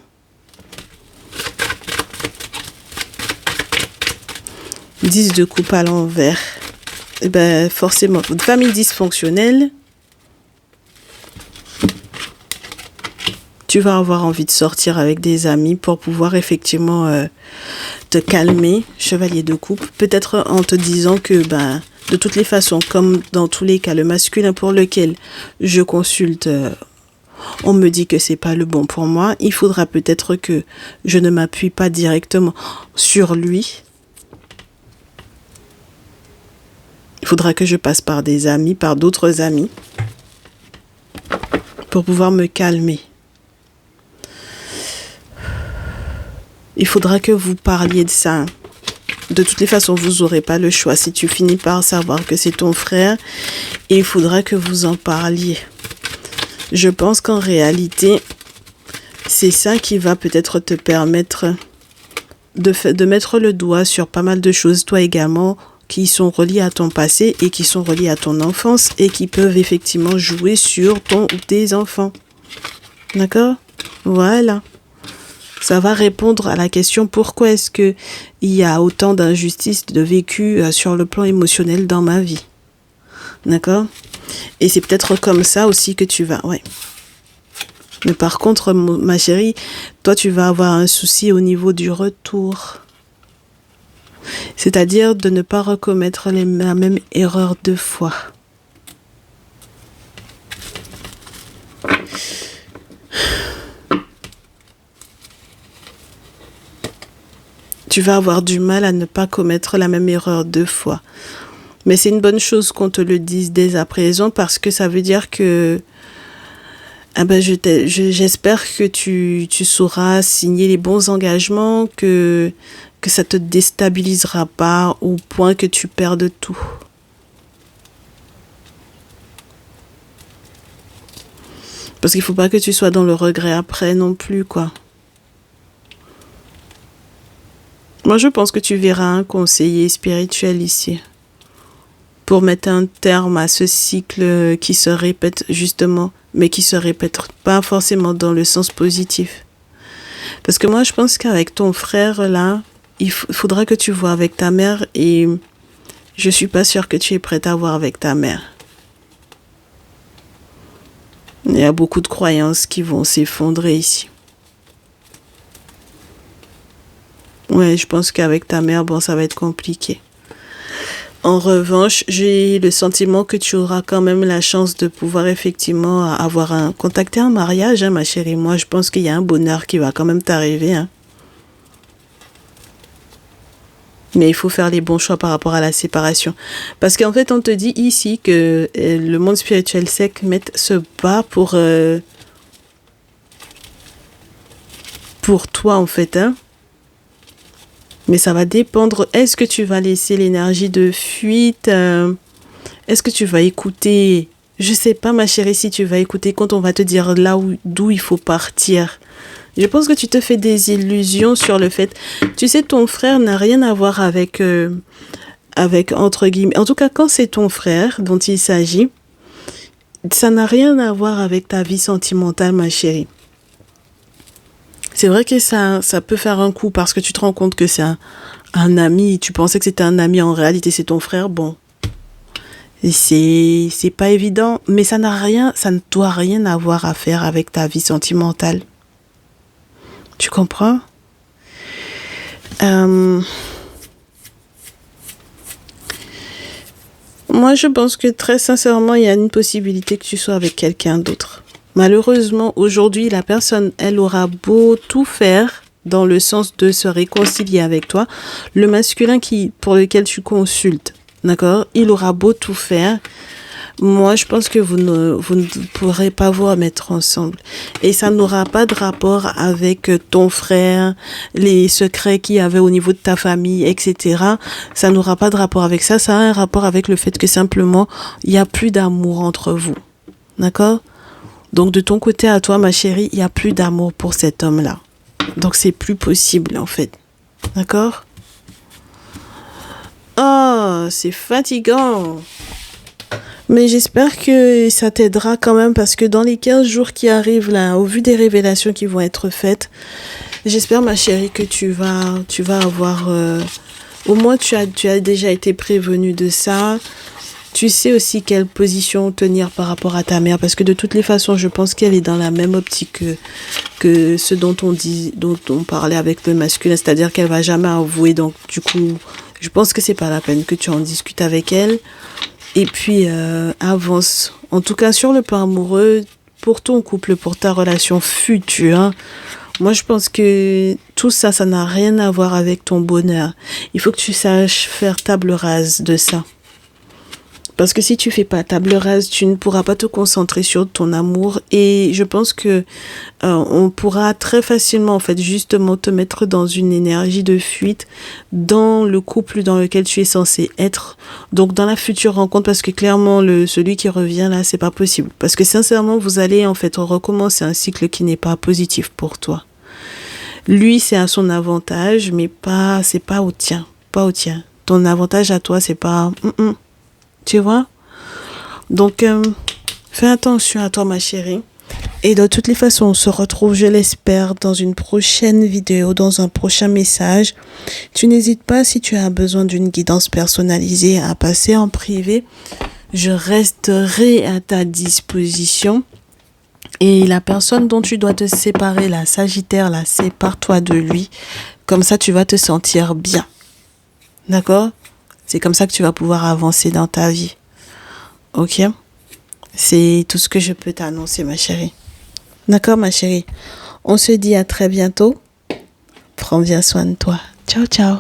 S1: 10 de coupe à l'envers. Forcément, famille dysfonctionnelle. Tu vas avoir envie de sortir avec des amis pour pouvoir effectivement te calmer, chevalier de coupe. Peut-être en te disant que de toutes les façons, comme dans tous les cas, le masculin pour lequel je consulte, on me dit que c'est pas le bon pour moi. Il faudra peut-être que je ne m'appuie pas directement sur lui. Il faudra que je passe par des amis, par d'autres amis, pour pouvoir me calmer. Il faudra que vous parliez de ça. De toutes les façons, vous n'aurez pas le choix. Si tu finis par savoir que c'est ton frère, il faudra que vous en parliez. Je pense qu'en réalité, c'est ça qui va peut-être te permettre de mettre le doigt sur pas mal de choses, toi également, qui sont reliés à ton passé et qui sont reliés à ton enfance et qui peuvent effectivement jouer sur ton ou tes enfants. D'accord? Voilà. Ça va répondre à la question pourquoi est-ce que il y a autant d'injustices de vécu sur le plan émotionnel dans ma vie. D'accord? Et c'est peut-être comme ça aussi que tu vas, ouais. Mais par contre, ma chérie, toi tu vas avoir un souci au niveau du retour. C'est-à-dire de ne pas recommettre la même erreur 2 fois. Tu vas avoir du mal à ne pas commettre la même erreur 2 fois. Mais c'est une bonne chose qu'on te le dise dès à présent parce que ça veut dire que j'espère que tu sauras signer les bons engagements, que ça te déstabilisera pas au point que tu perdes tout. Parce qu'il faut pas que tu sois dans le regret après non plus, quoi. Moi, je pense que tu verras un conseiller spirituel ici pour mettre un terme à ce cycle qui se répète justement, mais qui se répète pas forcément dans le sens positif. Parce que moi, je pense qu'avec ton frère, là, il faudra que tu vois avec ta mère et je suis pas sûre que tu es prête à voir avec ta mère. Il y a beaucoup de croyances qui vont s'effondrer ici. Ouais, je pense qu'avec ta mère, bon, ça va être compliqué. En revanche, j'ai le sentiment que tu auras quand même la chance de pouvoir effectivement contacter un mariage, hein, ma chérie. Moi, je pense qu'il y a un bonheur qui va quand même t'arriver, hein. Mais il faut faire les bons choix par rapport à la séparation. Parce qu'en fait, on te dit ici que le monde spirituel Sekhmet se bat pour toi, en fait, hein. Mais ça va dépendre. Est-ce que tu vas laisser l'énergie de fuite est-ce que tu vas écouter? Je sais pas, ma chérie, si tu vas écouter quand on va te dire d'où il faut partir. Je pense que tu te fais des illusions sur le fait. Tu sais, ton frère n'a rien à voir avec entre guillemets. En tout cas, quand c'est ton frère dont il s'agit, ça n'a rien à voir avec ta vie sentimentale, ma chérie. C'est vrai que ça peut faire un coup parce que tu te rends compte que c'est un ami. Tu pensais que c'était un ami, en réalité c'est ton frère. Bon, et c'est pas évident, mais ça ne doit rien avoir à faire avec ta vie sentimentale. Tu comprends? Moi, je pense que très sincèrement, il y a une possibilité que tu sois avec quelqu'un d'autre. Malheureusement, aujourd'hui, la personne, elle aura beau tout faire dans le sens de se réconcilier avec toi. Le masculin pour lequel tu consultes, d'accord? Il aura beau tout faire. Moi, je pense que vous ne pourrez pas vous mettre ensemble. Et ça n'aura pas de rapport avec ton frère, les secrets qu'il y avait au niveau de ta famille, etc. Ça n'aura pas de rapport avec ça. Ça a un rapport avec le fait que simplement, il n'y a plus d'amour entre vous. D'accord? Donc, de ton côté à toi, ma chérie, il n'y a plus d'amour pour cet homme-là. Donc, c'est plus possible, en fait. D'accord? Oh, c'est fatigant. Mais j'espère que ça t'aidera quand même parce que dans les 15 jours qui arrivent là, au vu des révélations qui vont être faites, j'espère ma chérie que tu vas avoir... au moins tu as déjà été prévenue de ça. Tu sais aussi quelle position tenir par rapport à ta mère parce que de toutes les façons, je pense qu'elle est dans la même optique que ce dont on parlait avec le masculin, c'est-à-dire qu'elle va jamais avouer. Donc du coup, je pense que c'est pas la peine que tu en discutes avec elle. Et puis, avance. En tout cas, sur le plan amoureux, pour ton couple, pour ta relation future, moi, je pense que tout ça, ça n'a rien à voir avec ton bonheur. Il faut que tu saches faire table rase de ça. Parce que si tu fais pas table rase, tu ne pourras pas te concentrer sur ton amour. Et je pense que on pourra très facilement, en fait, justement te mettre dans une énergie de fuite dans le couple dans lequel tu es censé être. Donc, dans la future rencontre, parce que clairement, celui qui revient là, c'est pas possible. Parce que sincèrement, vous allez, en fait, recommencer un cycle qui n'est pas positif pour toi. Lui, c'est à son avantage, mais c'est pas au tien. Pas au tien. Ton avantage à toi, c'est pas... Tu vois? Donc, fais attention à toi, ma chérie. Et de toutes les façons, on se retrouve, je l'espère, dans une prochaine vidéo, dans un prochain message. Tu n'hésites pas, si tu as besoin d'une guidance personnalisée, à passer en privé. Je resterai à ta disposition. Et la personne dont tu dois te séparer, la Sagittaire, là, sépare-toi de lui. Comme ça, tu vas te sentir bien. D'accord? C'est comme ça que tu vas pouvoir avancer dans ta vie. Ok? C'est tout ce que je peux t'annoncer, ma chérie. D'accord, ma chérie? On se dit à très bientôt. Prends bien soin de toi. Ciao, ciao.